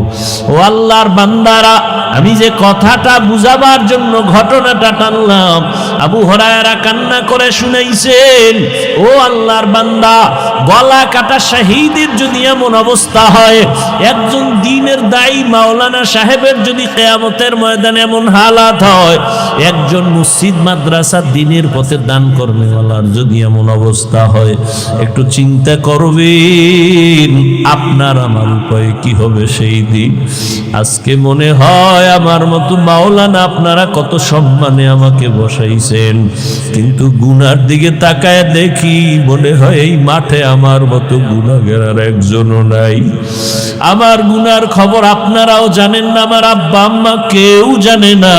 ও আল্লাহর বান্দারা, আমি যে কথাটা বুঝাবার জন্য ঘটনাটা টানলাম, আবু হুরায়রা কান্না করে শুনাইছেন, ও আল্লাহর বান্দা, গলা কাটা শহীদের যদি এমন অবস্থা হয়, একজন দ্বীনের দায়ী মাওলানা সাহেবের যদি কিয়ামতের ময়দানে এমন হালাত হয়, একজন মসজিদ মাদ্রাসা দ্বীনের পথে দান করনেওয়ালার যদি এমন অবস্থা হয়, একটু চিন্তা করবেন আপনার আমার উপায় কি হবে সেই দিন। আজকে মনে হয় আমার মতো মাওলানা আপনারা কত সম্মানে আমাকে বসাইছেন, কিন্তু গুনার দিকে তাকায় দেখি মনে হয় এই মাঠে আমার মতো গুনাহগার আর একজনও নাই। আমার গুনার খবর আপনারাও জানেন না, আমার আব্বা আম্মা কেউ জানে না।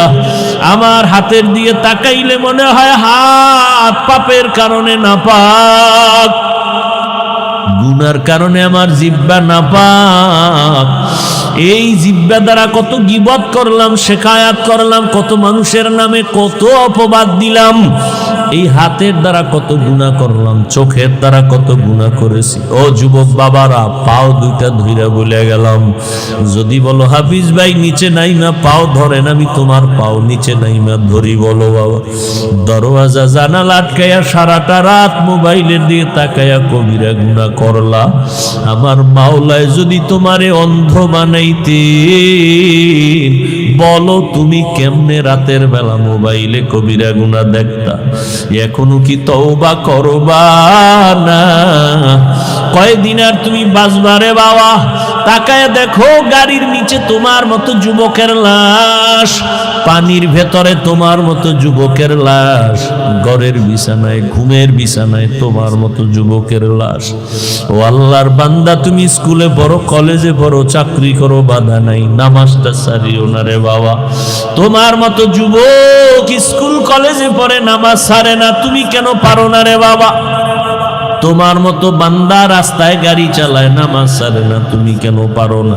আমার হাতের দিকে তাকাইলে মনে হয় হাত পাপের কারণে নাপাক, গুনার কারণে আমার জিহ্বা নাপাক। এই জিহ্বা দ্বারা কত গীবত করলাম, শিকায়াত করলাম, কত মানুষের নামে কত অপবাদ দিলাম। এই হাতের দ্বারা কত গুনাহ করলাম, চোখের দ্বারা কত গুনাহ করেছি। ও যুবক বাবারা, পাও দুইটা ধইরা বলে গেলাম, যদি বলো হাফিজ ভাই নিচে নাইমা পাও ধরেন, আমি তোমার পাও নিচে নাইমা ধরি। বলো বাবা, দরওয়াজা জানালা আটকাইয়া সারাটা রাত মোবাইলের দিকে তাকাইয়া কবিরা গুনাহ করলা। আমার মাওলায় যদি তোমারে অন্ধ বানাইতে, বলো তুমি কেমনে রাতের বেলা মোবাইলে কবিরা গুনাহ দেখতা? এখনো কি তওবা করবা না? কয়দিন আর তুমি বাঁচবারে বাবা? তাকায় দেখো গাড়ির নিচে তোমার মতো যুবকের লাশ, পানির ভেতরে তোমার মতো যুবকের লাশ, ঘরের বিছানায় ঘুমের বিছানায় তোমার মতো যুবকের লাশ। ও আল্লাহর বান্দা, তুমি স্কুলে পড়ো, কলেজে পড়ো, চাকরি করো, বাধা নাই, নামাজটা ছাড়িও না রে বাবা। তোমার মতো যুবক স্কুল কলেজে পড়ে, নামাজ ছাড়ে না, তুমি কেন পারো না রে বাবা? তোমার মতো বান্দা রাস্তায় গাড়ি চালায়, নামাজ ছাড়ে না, তুমি কেন পারো না?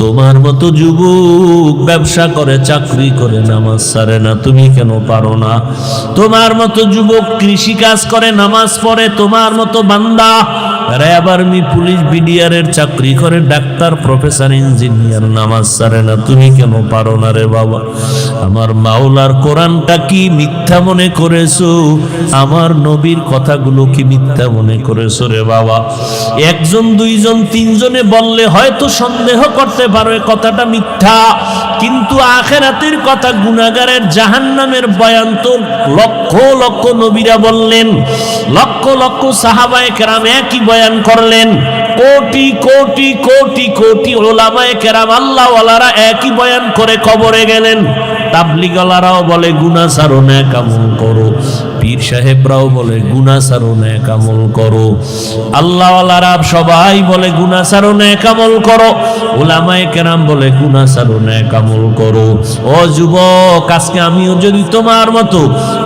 তোমার মতো যুবক ব্যবসা করে, চাকরি করে, নামাজ ছাড়ে না, তুমি কেন পারো না? তোমার মতো যুবক কৃষি কাজ করে, নামাজ পড়ে, তোমার মতো বান্দা র্যাব, আর্মি, পুলিশ, বিডিআরের চাকরি করে, ডাক্তার, প্রফেসর, ইঞ্জিনিয়ার, নামাজ ছাড়ে না, তুমি কেন পারো না রে বাবা? আমার মাওলার কোরআনটা কি মিথ্যা মনে করেছো? আমার নবীর কথাগুলো কি মিথ্যা মনে করেছো রে বাবা? একজন, দুইজন, তিনজনে বললে হয়তো সন্দেহ করতে পারো এ কথাটা মিথ্যা, কিন্তু আখিরাতের কথা, গুনাহগারের জাহান্নামের বয়ান তো লক্ষ লক্ষ নবীরা বললেন, লক্ষ লক্ষ সাহাবায়ে কেরাম একই বয়ান করলেন, কোটি কোটি কোটি কোটি উলামায়ে কেরাম আল্লাহ ওয়ালারা একই বয়ান করে কবরে গেলেন। তাবলিগওয়ালারাও বলে গুনাহ ছাড়ো, নেক আমল করো, পীর সাহেবরাও বলে গুনাহ ছাড়ো, নেক আমল করো, আল্লাহ ওয়ালারা সবাই বলে গুনাহ ছাড়ো, নেক আমল করো, উলামায়ে কেরাম বলে গুনাহ ছাড়ো, নেক আমল করো। ও যুবক, আজকে আমিও যদি তোমার মতো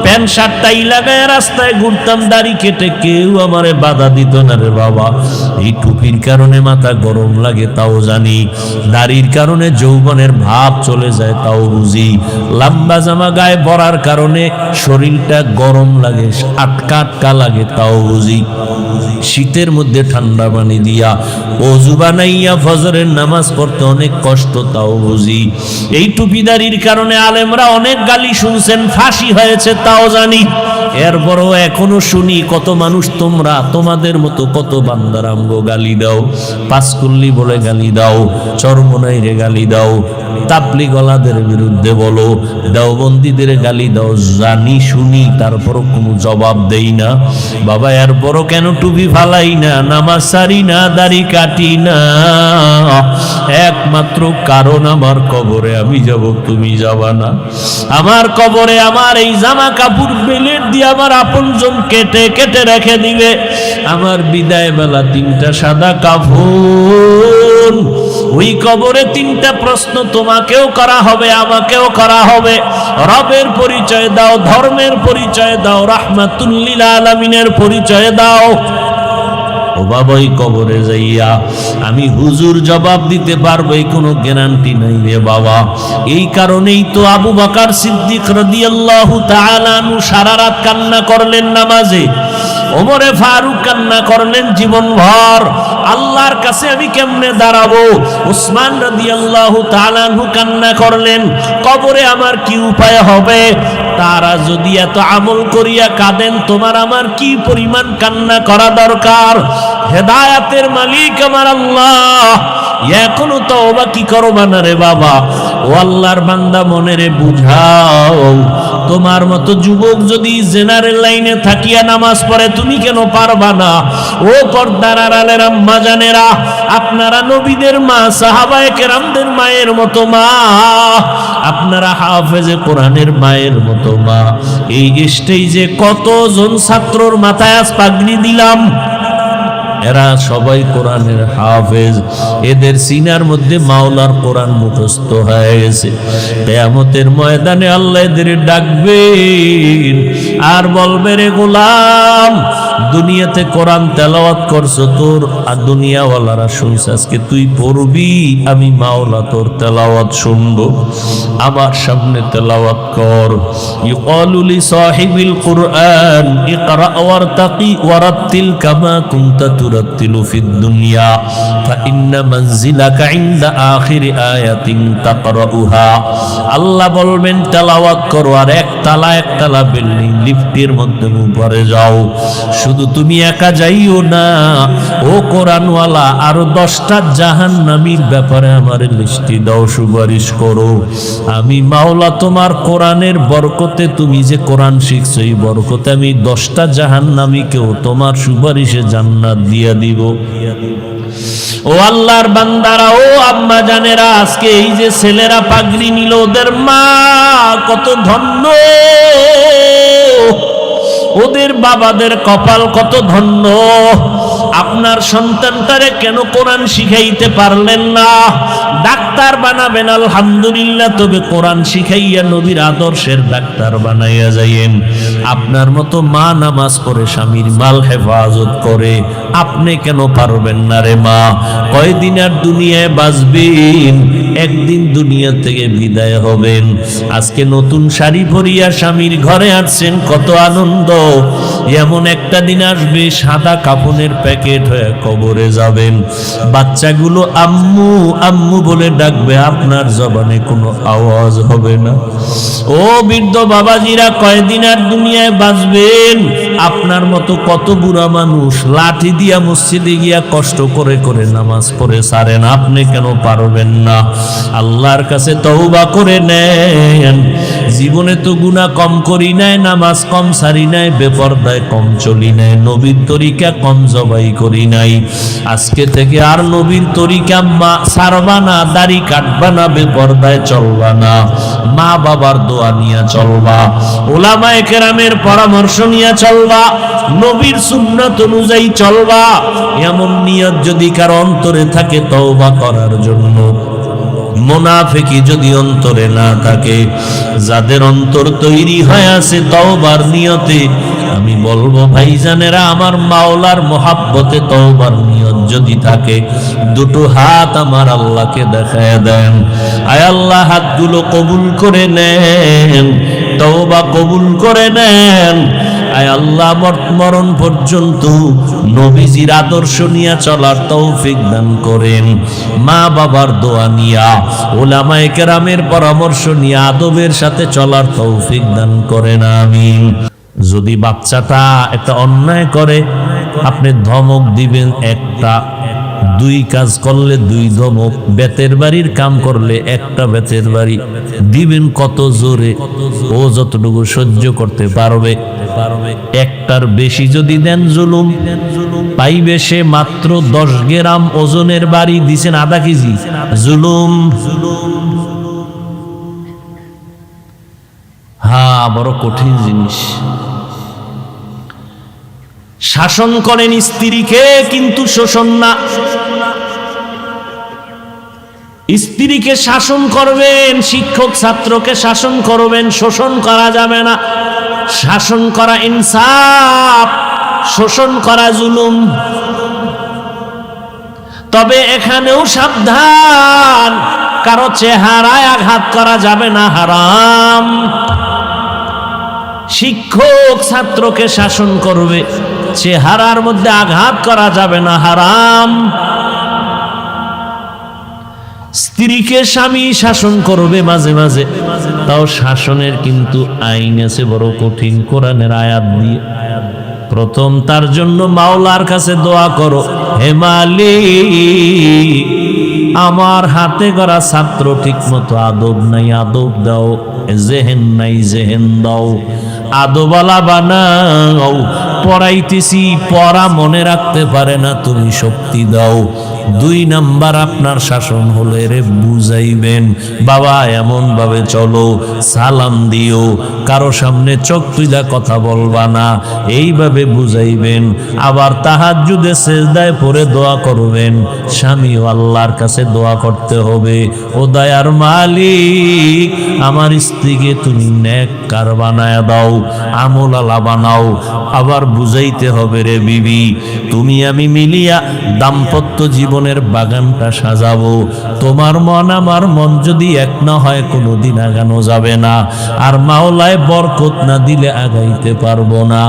প্যান্ট শার্টটাই লাগায় রাস্তায় ঘুরতাম, দাড়ি কেটে, কেউ আমারে বাধা দিত না রে বাবা। এই টুপির কারণে মাথা গরম লাগে তাও জানি, দাড়ির কারণে যৌবনের ভাব চলে যায় তাও বুঝি, লম্বা জামা গায়ে পরার কারণে শরীরটা গরম লাগে, আটকা আটকা লাগে তাও বুঝি, শীতের মধ্যে ঠান্ডা পানি দিয়া ওযু বানাইয়া ফজরের নামাজ পড়তে অনেক কষ্ট তাও বুঝি। এই টুপিদারির কারণে আলেমরা অনেক গালি শুনছেন, ফাঁসি হয়েছে তাও জানি। এরপরও এখনো শুনি কত মানুষ, তোমরা তোমাদের মতো কত বান্দার আমগো গালি দাও, পাঁচকুল্লি বলে গালি দাও, চরমনাইরে গালি দাও, তাবলিগওয়ালাদের বিরুদ্ধে বলো, দেওবন্দীদের গালি দাও, জানি শুনি, তারপরও কোনো জবাব দেই না বাবা। এরপরও কেন টুপি ফালাই না, নামাজ ছাড়ি না, দাড়ি কাটি না? একমাত্র কারণ আমার কবরে আমি যাব, তুমি যাবা না। আমার কবরে আমার এই জামা কাপড় বেলেট দিয়ে আমার আপনজন কেটে কেটে রেখে দিবে। আমার বিদায় বেলা 3টা সাদা কাফন, ওই কবরে 3টা প্রশ্ন তোমাকেও করা হবে, আমাকেও করা হবে। রবের পরিচয় দাও, ধর্মের পরিচয় দাও, রাহমাতুল লিল আলামিনের পরিচয় দাও। ও বাবা, ওই কবরে যাইয়া আমি হুজুর জবাব দিতে পারবো এই কোনো গ্যারান্টি নাই রে বাবা। এই কারণেই তো আবু বকর সিদ্দিক রাদিয়াল্লাহু তাআলা আনহু সারা রাত কান্না করলেন নামাজে। ওমরে ফারুক কান্না করলেন জীবনভর, আল্লাহর কাছে আমি কেমনে দাঁড়াবো। উসমান রাদিয়াল্লাহু তাআলা আনহু কান্না করলেন, কবরে আমার কি উপায় হবে। তারা যদি এত আমল করিয়া কাঁদেন, তোমার আমার কি পরিমাণ কান্না করা দরকার। হেদায়াতের মালিক আমার আল্লাহ, এখনো তওবা কি করবা না রে বাবা। ও আল্লাহর বান্দা, মনেরে বুঝাও, তোমার মতো যুবক যদি জেনারেল লাইনে থাকিয়া নামাজ পড়ে, তুমি কেন পারবা না। ও পর্দার আড়ালের আম্মা জানেরা, আপনারা নবীদের মা, সাহাবায়ে কেরামদের মায়ের মতো মা, আপনারা হাফেজে কোরআনের মায়ের মতো মা। এই স্টেজে কতজন ছাত্রর মাথায় আজ পাগড়ি দিলাম, এরা সবাই কোরআনের হাফেজ। এদের সিনার মধ্যে মাওলার কোরআন মুখস্থ হয়ে গেছে। কিয়ামতের ময়দানে আল্লাহ এদের ডাকবেন আর বলবে, রে গোলাম, দুনিয়াতে কোরআন তেলাওয়াত করছো, তোর আর দুনিয়াওয়ালারা শুনছে, আজকে তুই পড়বি, আমি মাওলা তোর তেলাওয়াত শুনবো, আমার সামনে তেলাওয়াত কর। ইউকালু লি সাহিবিল কুরআন ইকরা ওয়ারতাকি ওয়ারাত্তিল কামা কুনতা তুরাত্তিলু ফিদ দুনিয়া ফাইন্না মানজিলাকা ইনদা আখিরি আয়াতিন তাকরাউহা। আল্লাহ বলবেন তেলাওয়াত করো, আর একতলা বিল্ডিং লিফটের মধ্যে উপরে যাও। শুধু তুমি একা যাইও না, ও কোরআনওয়ালা, আরো 10টা জাহান্নামীর ব্যাপারে আমার লিস্টি দাও, সুপারিশ করো। আমি মাওলা তোমার কোরআনের বরকতে, তুমি যে কোরআন শিখছো এই বরকতে আমি 10টা জাহান্নামীকেও তোমার সুপারিশে জান্নাত দিয়া দিব। ও আল্লাহর বান্দারা, ও আম্মা জানেরা, আজকে এই যে ছেলেরা পাগড়ি নিল, ওদের মা কত ধন্য, ওদের বাবাদের কপাল কত ধন্য। আপনার সন্তানটারে কেন কোরআন শিখাইতে পারলেন না? ডাক্তার বানাবেন আলহামদুলিল্লাহ, তবে কোরআন শিখাইয়া নবীর আদর্শের ডাক্তার বানাইয়া যাইয়েন। আপনার মতো মা নামাজ পড়ে স্বামীর মাল হেফাজত করে, আপনি কেন পারবেন না রে মা? কয়দিন আর দুনিয়ায় বাঁচবেন, একদিন দুনিয়া থেকে বিদায় হবেন। আজকে নতুন শাড়ি পরিয়া স্বামীর ঘরে আসছেন, কত আনন্দ। এমন একটা দিন আসবে সাদা কাফনের প্যাকেট হয়ে কবরে যাবেন। বাচ্চাগুলো আম্মু আম্মু বলে ডাকবে, আপনার জবানে কোনো আওয়াজ হবে না। ও বৃদ্ধ বাবাজিরা, কয়দিন আর দুনিয়ায় বাঁচবেন? আপনার মতো কত বুড়া মানুষ লাঠি দিয়া মসজিদে গিয়া কষ্ট করে করে নামাজ পড়ে সারেন, আপনি কেন পারবেন না? আল্লাহর কাছে তওবা করে নেন। জীবনে তো গুনাহ কম করি নাই, নামাজ কম সারি নাই, বেপরদায় কম চলি নাই, নবীর তরিকা কম জবাই করি নাই। আজকে থেকে আর নবীর তরিকা সারবা না, দাড়ি কাটবা না, বেপরদায় চলবা না, মা বাবার দোয়া নিয়ে চলবা, উলামায়ে কেরামের পরামর্শ নিয়ে চলবা, নবীর সুন্নাত অনুযায়ী চলবা। এমন নিয়ত যদি কারো অন্তরে থাকে তওবা করার জন্য, মুনাফিকি যদি অন্তরে না থাকে, যাদের অন্তর তৈরি হয়ে আছে তওবার নিয়তে, আমি বলবো ভাইজানেরা, আমার মাওলার মোহাব্বতে তওবার নিয়ত যদি থাকে, দুটো হাত আমার আল্লাহকে দেখায় দেন। আয় আল্লাহ, হাতগুলো কবুল করে নেন, তওবা কবুল করে নেন। আয় আল্লাহ, মরণ পর্যন্ত নবীজির আদর্শ নিয়ে চলার তৌফিক দান করেন। মা বাবার দোয়া নিয়া, উলামায়ে কেরামের পরামর্শ নিয়ে আদবের সাথে চলার তৌফিক দান করেন, আমিন। যদি বাচ্চাটা একটা অন্যায় করে, আপনি ধমক দিবেন একটা, 2 কাজ করলে 2 ধমক, বেতের বাড়ির কাম করলে 1টা বেতের বাড়ি দিবেন। কত জোরে ও যতটুকু সহ্য করতে পারবে। 1টার বেশি যদি দেন জুলুম, পাইবে সে মাত্র 10 গ্রাম ওজনের বাড়ি, দিছেন আধা কেজি, জুলুম। হ্যাঁ, বড় কঠিন জিনিস। শাসন করেন স্ত্রীকে, কিন্তু শোষণ না। স্ত্রীকে শাসন করবেন, শিক্ষক ছাত্রকে শাসন করবেন, শোষণ করা যাবে না। শাসন করা ইনসাফ, শোষণ করা জুলুম। তবে এখানেও সাবধান, কারো চেহারায় আঘাত করা যাবে না, হারাম। শিক্ষক ছাত্রকে শাসন করবে, চেহারার মধ্যে আঘাত করা যাবে না, হারাম। স্ত্রীকে স্বামী শাসন করবে মাঝে মাঝে, তাও শাসনের কিন্তু আইন আছে বড় কঠিন, কোরআনের আয়াত দিয়ে। প্রথম তার জন্য মাওলার কাছে দোয়া করো, হে মালিক আমার হাতে গড়া ছাত্র ঠিক মতো আদব নাই, আদব দাও। জেহেন নাই, জেহেন দাও। আদবালা বানাও। পড়াইতেছি, পড়া মনে রাখতে পারে না, তুমি শক্তি দাও। 2 নাম্বার আপনার শাসন হলো এরে বুঝাইবেন, বাবা এমন ভাবে চলো, সালাম দিও, কারো সামনে চোখ তুইলা কথা বলবা না, এইভাবে বুঝাইবেন। আবার তাহাজ্জুদে সেজদায় পড়ে দোয়া করবেন। স্বামী ও আল্লাহর কাছে দোয়া করতে হবে, ও দয়ার মালিক আমার স্ত্রীকে তুমি নেককার বানায় দাও, আমল আলা বানাও। আবার বুঝাইতে হবে, রে বিবি তুমি আমি মিলিয়া দাম্পত্য জীবনের বাগানটা সাজাবো। তোমার মন আমার মন যদি এক না হয় কোনোদিন আগানো যাবে না। আর মাওলায় বরকত না দিলে আগাইতে পারবো না।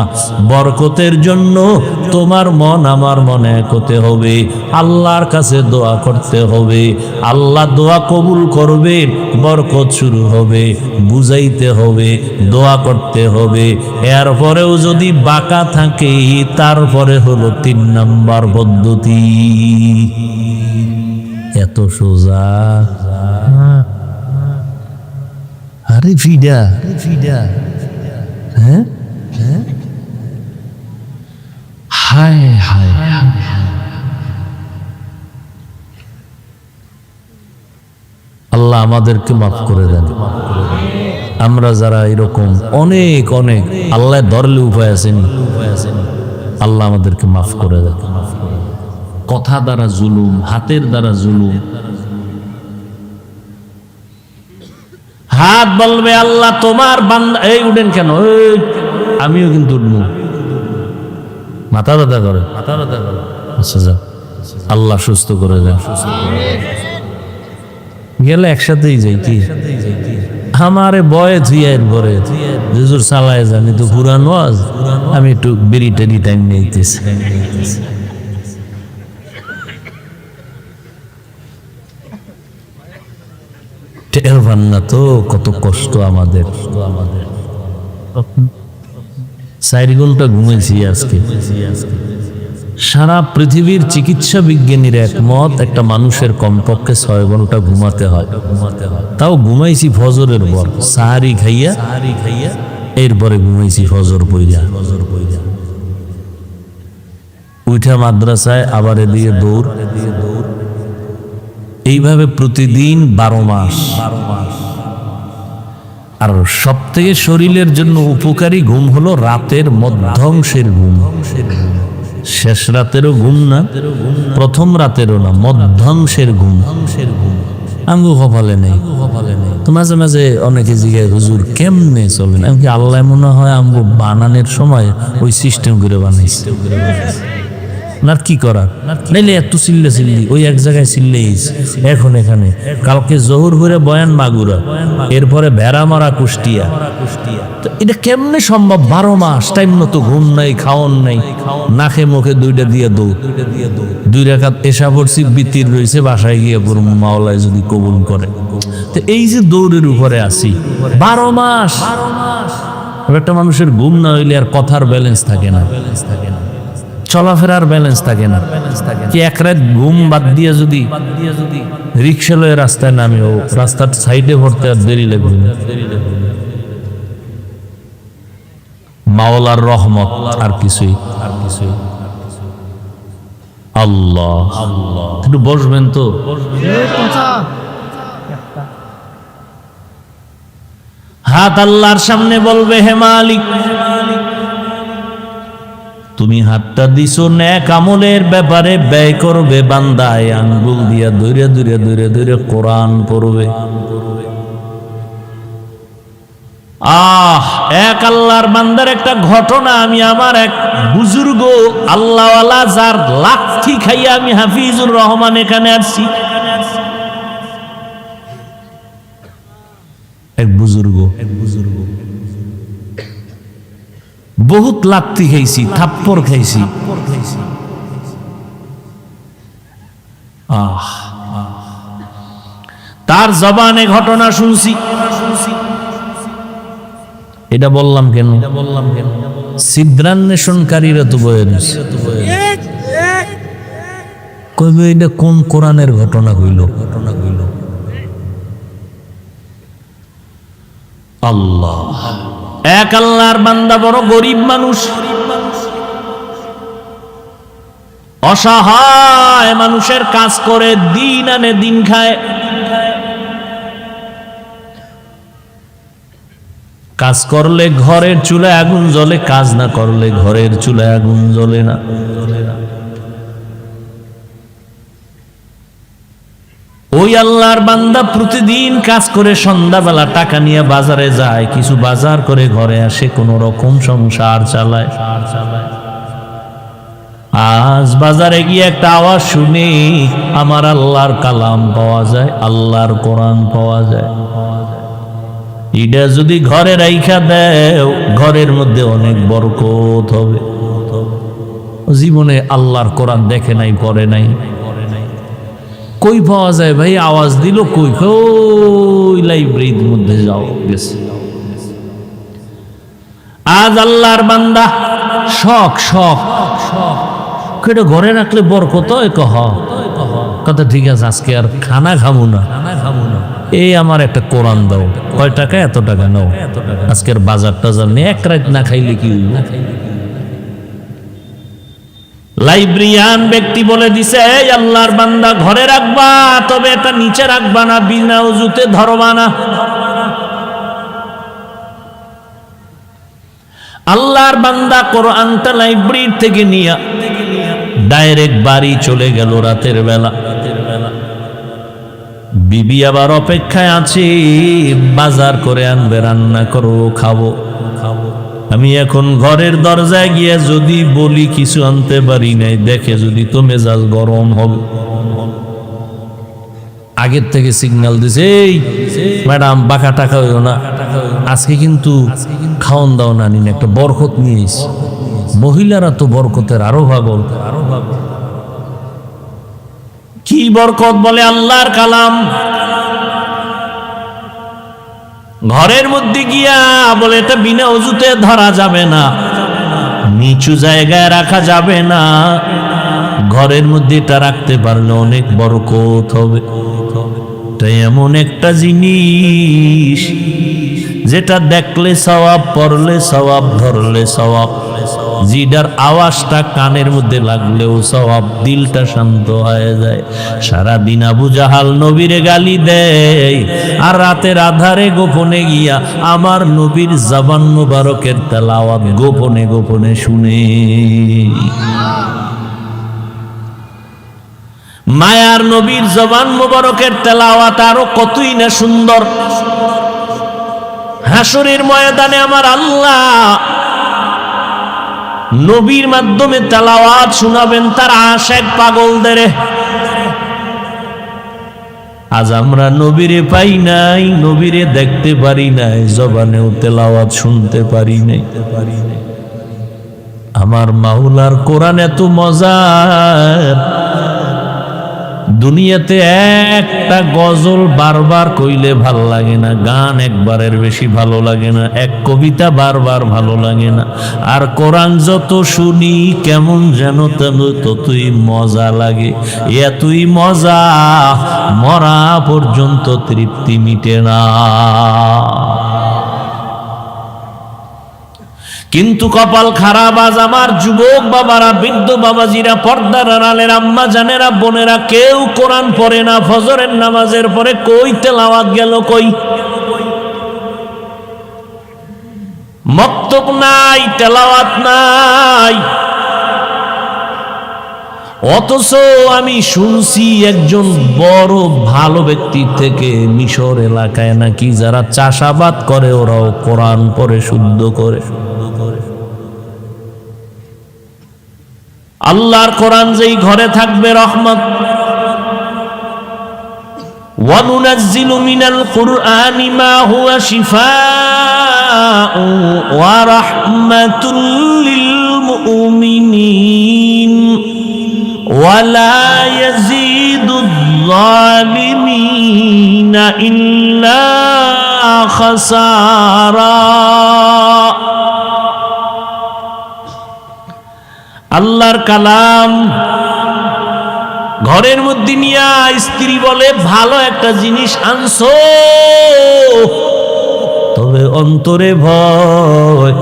বরকতের জন্য তোমার মন আমার মন এক হতে হবে, আল্লাহর কাছে দোয়া করতে হবে। আল্লাহ দোয়া কবুল করবে, বরকত শুরু হবে। বুঝাইতে হবে, দোয়া করতে হবে। এরপরেও যদি বাঁকা থাকে তারপরে হলো 3 নাম্বার পদ্ধতি। এত সোজা। আরে ফিডা, হ্যাঁ হায় হায়, আল্লাহ আমাদেরকে মাফ করে দেন। আমরা যারা এরকম অনেক অনেক আল্লাহ ধরলে উপায় আছেন, আল্লাহ আমাদেরকে মাফ করে দেন। কথা দ্বারা জুলুম, হাতের দ্বারা জুলুম। হাত বলবে আল্লাহ তোমার বান্দা, এই উঠেন কেন, আমিও কিন্তু উঠবো। মাথা ব্যথা করে, মাথা ব্যথা করে। আচ্ছা যা, আল্লাহ সুস্থ করে দেন। গেলে একসাথেই যাই কি আমারে বয়ে ধুইয়ের পরে হুজুর চালায় জানি তো পুরান ওয়াজ, আমি একটু বিড়ি টেরি টাইম নিতেছি। টের পান না তো কত কষ্ট আমাদের। 4 ঘন্টা ঘুমেছি আজকে। সারা পৃথিবীর চিকিৎসা বিজ্ঞানীর একমত একটা মানুষের কমপক্ষে 6 ঘন্টা ঘুমাতে হয়। তাও ঘুমাইছি ফজরের পর, সাহারি খাইয়া এরপরে ঘুমাইছি ফজর পইরা। উঠা মাদ্রাসায়, আবার এদিকে দৌড়, এইভাবে প্রতিদিন 12 মাস। আর সব থেকে শরীরের জন্য উপকারী ঘুম হলো রাতের মধ্যাংশের ঘুম। শেষ রাতেরও ঘুম না, প্রথম রাতেরও না, মধ্যাংশের ঘুম। আঙ্গু কপালে নেই। তো মাঝে মাঝে অনেকে জিজ্ঞাসা, হুজুর কেমনে চলেন? এমনকি আল্লাহ মনে হয় আঙ্গু বানানোর সময় ওই সিস্টেম করে বানাইছে। না কি করার, নাইলে এত চিল্লে চিল্লি, ওই এক জায়গায় চিল্লেই এখন এখানে, কালকে জহুর হয়ে বয়ান মাগুরা, এরপরে ভেড়া মারা কুষ্টিয়া। তো এটা কেমনে সম্ভব? 12 মাস টাইম মতো ঘুম নাই, খাওয়ান নাই, নাকে মুখে 2টা দিয়ে দৌড়, 2 রাকাত এশা পড়ছি, বিতির রয়েছে, বাসায় গিয়ে পড়ব মাওলায় যদি কবুল করে। তো এই যে দৌড়ের উপরে আছি 12 মাস, একটা মানুষের ঘুম না হইলে আর কথার ব্যালেন্স থাকে না, চলাফেরার ব্যালেন্স থাকে না। কি এক রাত ঘুম বাদ দিয়ে যদি রিক্সা লয়ে রাস্তায় নামি, ও রাস্তার সাইডে ভরতে আর দেরি লাগবে না। মাওলার রহমত আর কিছুই। আল্লাহ একটু বসবেন তো। হাত আল্লাহর সামনে বলবে, হে মালিক তুমি হাতটা দিছো নেক আমলের ব্যাপারে ব্যয় করবে, বান্দায় আঙ্গুল দিয়া দূরে দূরে দূরে দূরে কোরআন পড়বে। এক আল্লাহর বান্দার একটা ঘটনা, আমি আমার এক বুজুর্গ আল্লাহওয়ালা যার লাঠি খাইয়া আমি হাফিজুর রহমান এখানে আসছি, এক বুজুর্গ বহুত লাত্তি খাইছি, থাপ্পড় খাইছি। তার জবানে ঘটনা শুনছি। এটা বললাম কেন? ছিদ্রান্বেষণকারীরা তো বয়ে দিচ্ছে, কইবে এটা কোন কোরআনের ঘটনা কইল? আল্লাহ, এক আল্লাহর বান্দা বড় গরিব মানুষ, অসহায় মানুষের কাজ করে দিন আনে দিন খায়। কাজ করলে ঘরের চুলায় আগুন জ্বলে, কাজ না করলে ঘরের চুলায় আগুন জ্বলে না। ওই আল্লাহর বান্দা প্রতিদিন কাজ করে সন্ধ্যাবেলা টাকা নিয়ে বাজারে যায়, কিছু বাজার করে ঘরে আসে, কোন রকম সংসার চালায়। আজ বাজারে গিয়ে একটা আওয়াজ শুনি, আমার আল্লাহর কালাম পাওয়া যায়, আল্লাহর কোরআন পাওয়া যায়। এটা যদি ঘরে রাইখা দেও, ঘরের মধ্যে অনেক বরকত হবে। জীবনে আল্লাহর কোরআন দেখে নাই, পড়ে নাই, কই পাওয়া যায় ভাই? আওয়াজ দিল কই? ওই লাইব্রেরির মধ্যে যাও, গেছে। আজ আল্লাহর বান্দা শখ শখ কেটে ঘরে রাখলে বরকত কথা, ঠিক আছে আজকে আর খানা খাবো না, এই আমার একটা কোরআন দাও। কয় টাকা? এত টাকা নাও, আজকের বাজার টাজার নিয়ে এক রাত না খাইলে কি হইল? লাইব্রেরিয়ান ব্যক্তি বলে দিছে, এই আল্লাহর বান্দা ঘরে রাখবা, তবে এটা নিচে রাখবা না, বিনা উজুতে ধরবা না। আল্লাহর বান্দা কোরআনটা লাইব্রেরি থেকে নিয়ে ডাইরেক্ট বাড়ি চলে গেল রাতের বেলা। বিবি আবার অপেক্ষায় আছে, বাজার করে আনবে, রান্না করবো, খাবো। আমি এখন ঘরের দরজায় গিয়ে যদি বলি কিছু আনতে পারি নাই, দেখে যদি তো মেজাজ গরম হবে। আগের থেকে সিগন্যাল দিছে, এই ম্যাডাম বাঁকা টাকা হইও না, আজকে কিন্তু খাওন দাও না, নিন একটা বরকত নিয়েছি। মহিলারা তো বরকতের আরো পাগল। কি বরকত? বলে আল্লাহর কালাম। ঘরের মধ্যে গিয়া বলে এটা বিনা অজুতে ধরা যাবে না, নিচু জায়গায় রাখা যাবে না, ঘরের মধ্যে এটা রাখতে পারলে অনেক বরকত হবে। তাই এমন একটা জিনিস যেটা দেখলে সওয়াব, পড়লে সওয়াব, ধরলে সওয়াব, জিডার আওয়াজটা কানের মধ্যে লাগলেও সওয়াব, দিলটা শান্ত হয়ে যায়। সারাদিন আবু জাহাল নবীরে গালি দেয়, আর রাতের আধারে গোপনে গিয়া আমার নবীর জবান মুবারকের তেলাওয়াত গোপনে গোপনে শুনে। মায়ার নবীর জবান মুবারকের তেলাওয়াত আরো কতই না সুন্দর। হাসরের ময়দানে আমার আল্লাহ নবীর মাধ্যমে তেলাওয়াত শোনাবেন তার আশিক পাগলদের। আজ আমরা নবীরে পাই নাই, নবীরে দেখতে পারি নাই, জবানেও তেলাওয়াত শুনতে পারি নাই। আমার মাওলার কোরআন এত মজার, দুনিয়াতে একটা গজল বারবার কইলে ভালো লাগে না, গান একবারের বেশি ভালো লাগে না, এক কবিতা বারবার ভালো লাগে না। আর কোরআন যত শুনি কেমন যেন ততই মজা লাগে। এতই মজা মরা পর্যন্ত তৃপ্তি মিটে না। কিন্তু কপাল খারাপ, আজ আমার যুবক বাবারা, বৃদ্ধ বাবাজিরা, পর্দার আড়ালের আম্মা জানেরা, বোনেরা, কেউ কোরআন পড়ে না। ফজরের নামাজের পরে কই তেলাওয়াত গেল, কই মক্তব নাই, তেলাওয়াত নাই। অথচ আমি শুনছি একজন বড় ভালো ব্যক্তির থেকে, মিশর এলাকায় নাকি যারা চাষাবাদ করে ওরাও কোরআন পড়ে শুদ্ধ করে। আল্লাহর কোরআন যেই ঘরে থাকবে রহমত। ওয়া নুনাজ্জিলু মিনাল কুরআনি মা হুয়া শিফাআ ওয়া রাহমাতুল লিল মুমিনিন ওয়া লা ইয়াজিদুয যালিমিনা ইল্লা খাসারা। আল্লাহর কালাম ঘরের মধ্যে নিয়া স্ত্রী বলে ভালো একটা জিনিস আনছো, তবে অন্তরে ভয়,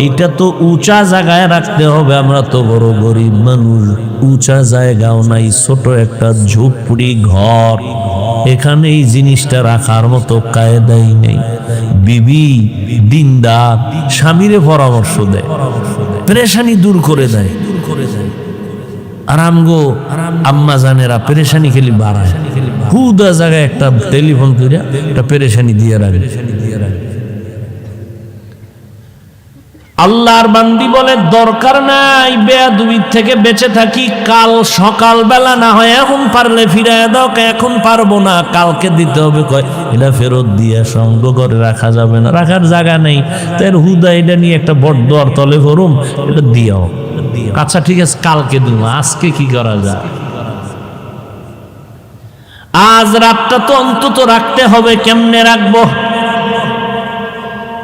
এটা তো উঁচা জায়গায় রাখতে হবে। আমরা তো বড় গরিব মানুষ, উঁচা জায়গাও নাই, ছোট একটা ঝুপড়ি ঘর, এখানে এই জিনিসটা রাখার মতো কায়দাই নেই। বিবি দিনদার স্বামীরে পরামর্শ দেয়, পেরেশানি দূর করে দেয়। আর আমগো আম্মা জানেরা পেরেশানি খেলি বাড়ায়, হুদা জায়গায় একটা টেলিফোন করে একটা পেরেশানি দিয়ে রাখে। আল্লাহর বান্দি বলে দরকার নাই, বেয়াদবির থেকে বেঁচে থাকি, কাল সকালবেলা না হয় এখন পারলে ফিরায় দাও, এখন পারবো না কালকে দিতে হবে। কয় এটা ফেরত দিয়ে সঙ্গ করে রাখা যাবে না, রাখার জায়গা নেই, তাই হুদা এটা নিয়ে একটা বড় তলে ভরুম, এটা দিও। আচ্ছা ঠিক আছে কালকে দিব, আজকে কি করা যায়? আজ রাতটা তো অন্তত রাখতে হবে। কেমনে রাখবো?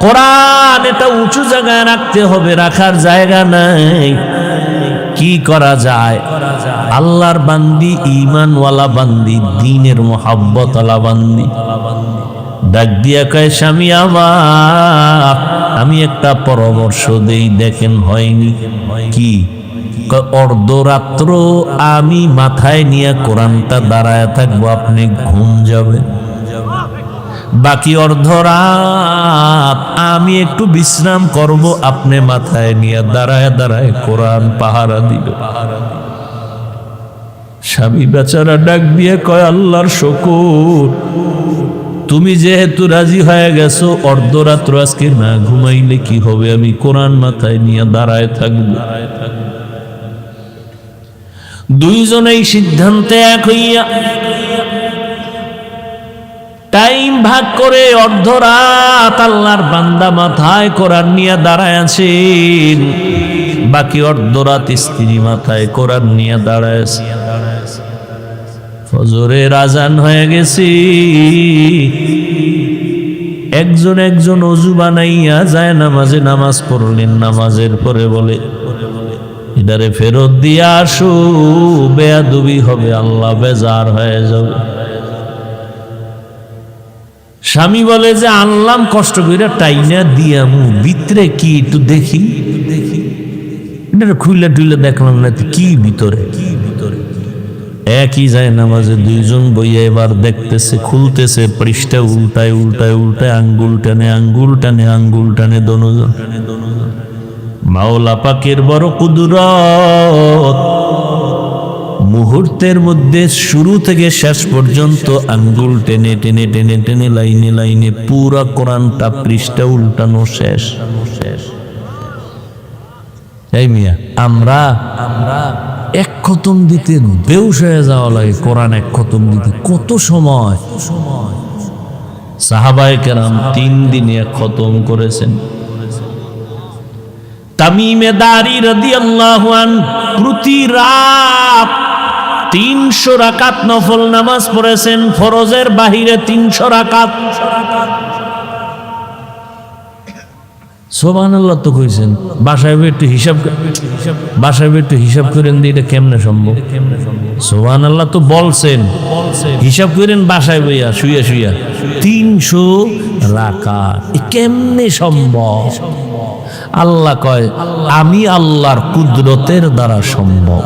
কোরআন এটা উঁচু জায়গায় রাখতে হবে, রাখার জায়গা নাই। কি করা যায়? আল্লাহর বান্দি, ঈমানওয়ালা বান্দি, দ্বীনের মুহাব্বতওয়ালা বান্দি ডাক দিয়া কয় স্বামী আমার, আমি একটা পরামর্শ দেই, দেখেন হয়নি কি? অর্ধরাত্র আমি মাথায় নিয়ে কোরআনটা দাঁড়ায় থাকবো, আপনি ঘুম যাবেন। বাকি অর্ধরাত আমি একটু বিশ্রাম করব, আপনি মাথায় নিয়ে দাঁড়ায় দাঁড়ায় কোরআন পাহারা দিবে। স্বামী বেচারা ডাক দিয়ে কয় আল্লাহর শুকর, তুমি যেহেতু রাজি হয়ে গেছো, অর্ধরাত্র আজকে না ঘুমাইলে কি হবে, আমি কোরআন মাথায় নিয়ে দাঁড়ায় থাকবো। দুইজনেই সিদ্ধান্তে এক হইয়া টাইম ভাগ করে অর্ধরাত আল্লাহর বান্দা মাথায় কোরআন নিয়ে দাঁড়ায় আছেন, বাকি অর্ধরাত স্ত্রী মাথায় কোরআন নিয়ে দাঁড়ায় আছে। ফজরের আজান হয়ে গেছে, একজন ওযু বানাইয়া যায় নামাজে নামাজ পড়লেন। নামাজের পরে বলে এটারে ফেরত দিয়ে আসো, বেয়াদবি হবে, আল্লাহ বেজার হয়ে যাবে। স্বামী বলে যে আনলাম কষ্ট করে টাইনা দিয়ামু, ভিতরে কি একটু দেখি, এটা খুইলা টুইলা দেখলাম না কি ভিতরে। একই যায় নামাজে দুইজন বইয়া এবার দেখতেছে, খুলতেছে পৃষ্ঠা, উল্টায় উল্টায় উল্টায় আঙ্গুল টানে আঙ্গুল টানে আঙ্গুল টানে দনোজন। মাওলা পাকের বড় কুদরত, মুহূর্তের মধ্যে শুরু থেকে শেষ পর্যন্ত আঙ্গুল টেনে টেনে টেনে টেনে লাইনে লাইনে পুরা কোরআনটা পৃষ্ঠা উল্টানো শেষ। এই মিয়া, আমরা এক খতম দিতে বেহুশ হয়ে যাওয়া লাগে। কোরআন এক খতম দিতে কত সময়? সাহাবায়ে কেরাম 3 দিনে এক খতম করেছেন। তামিমে দারি রাদিয়াল্লাহু আনহু প্রতি রাত 300 রাকাত নফল নামাজ পড়েছেন, ফরজের বাহিরে 300 রাকাত। সুবহানাল্লাহ তো কইছেন, বাসায় একটু হিসাব করেন দিয়ে এটা কেমনে সম্ভব? সুবহানাল্লাহ তো বলছেন, হিসাব করেন বাসায় বইয়া শুইয়া শুইয়া 300 রাকাত, কেমনে সম্ভব? আল্লাহ কয় আমি আল্লাহর কুদরতের দ্বারা সম্ভব।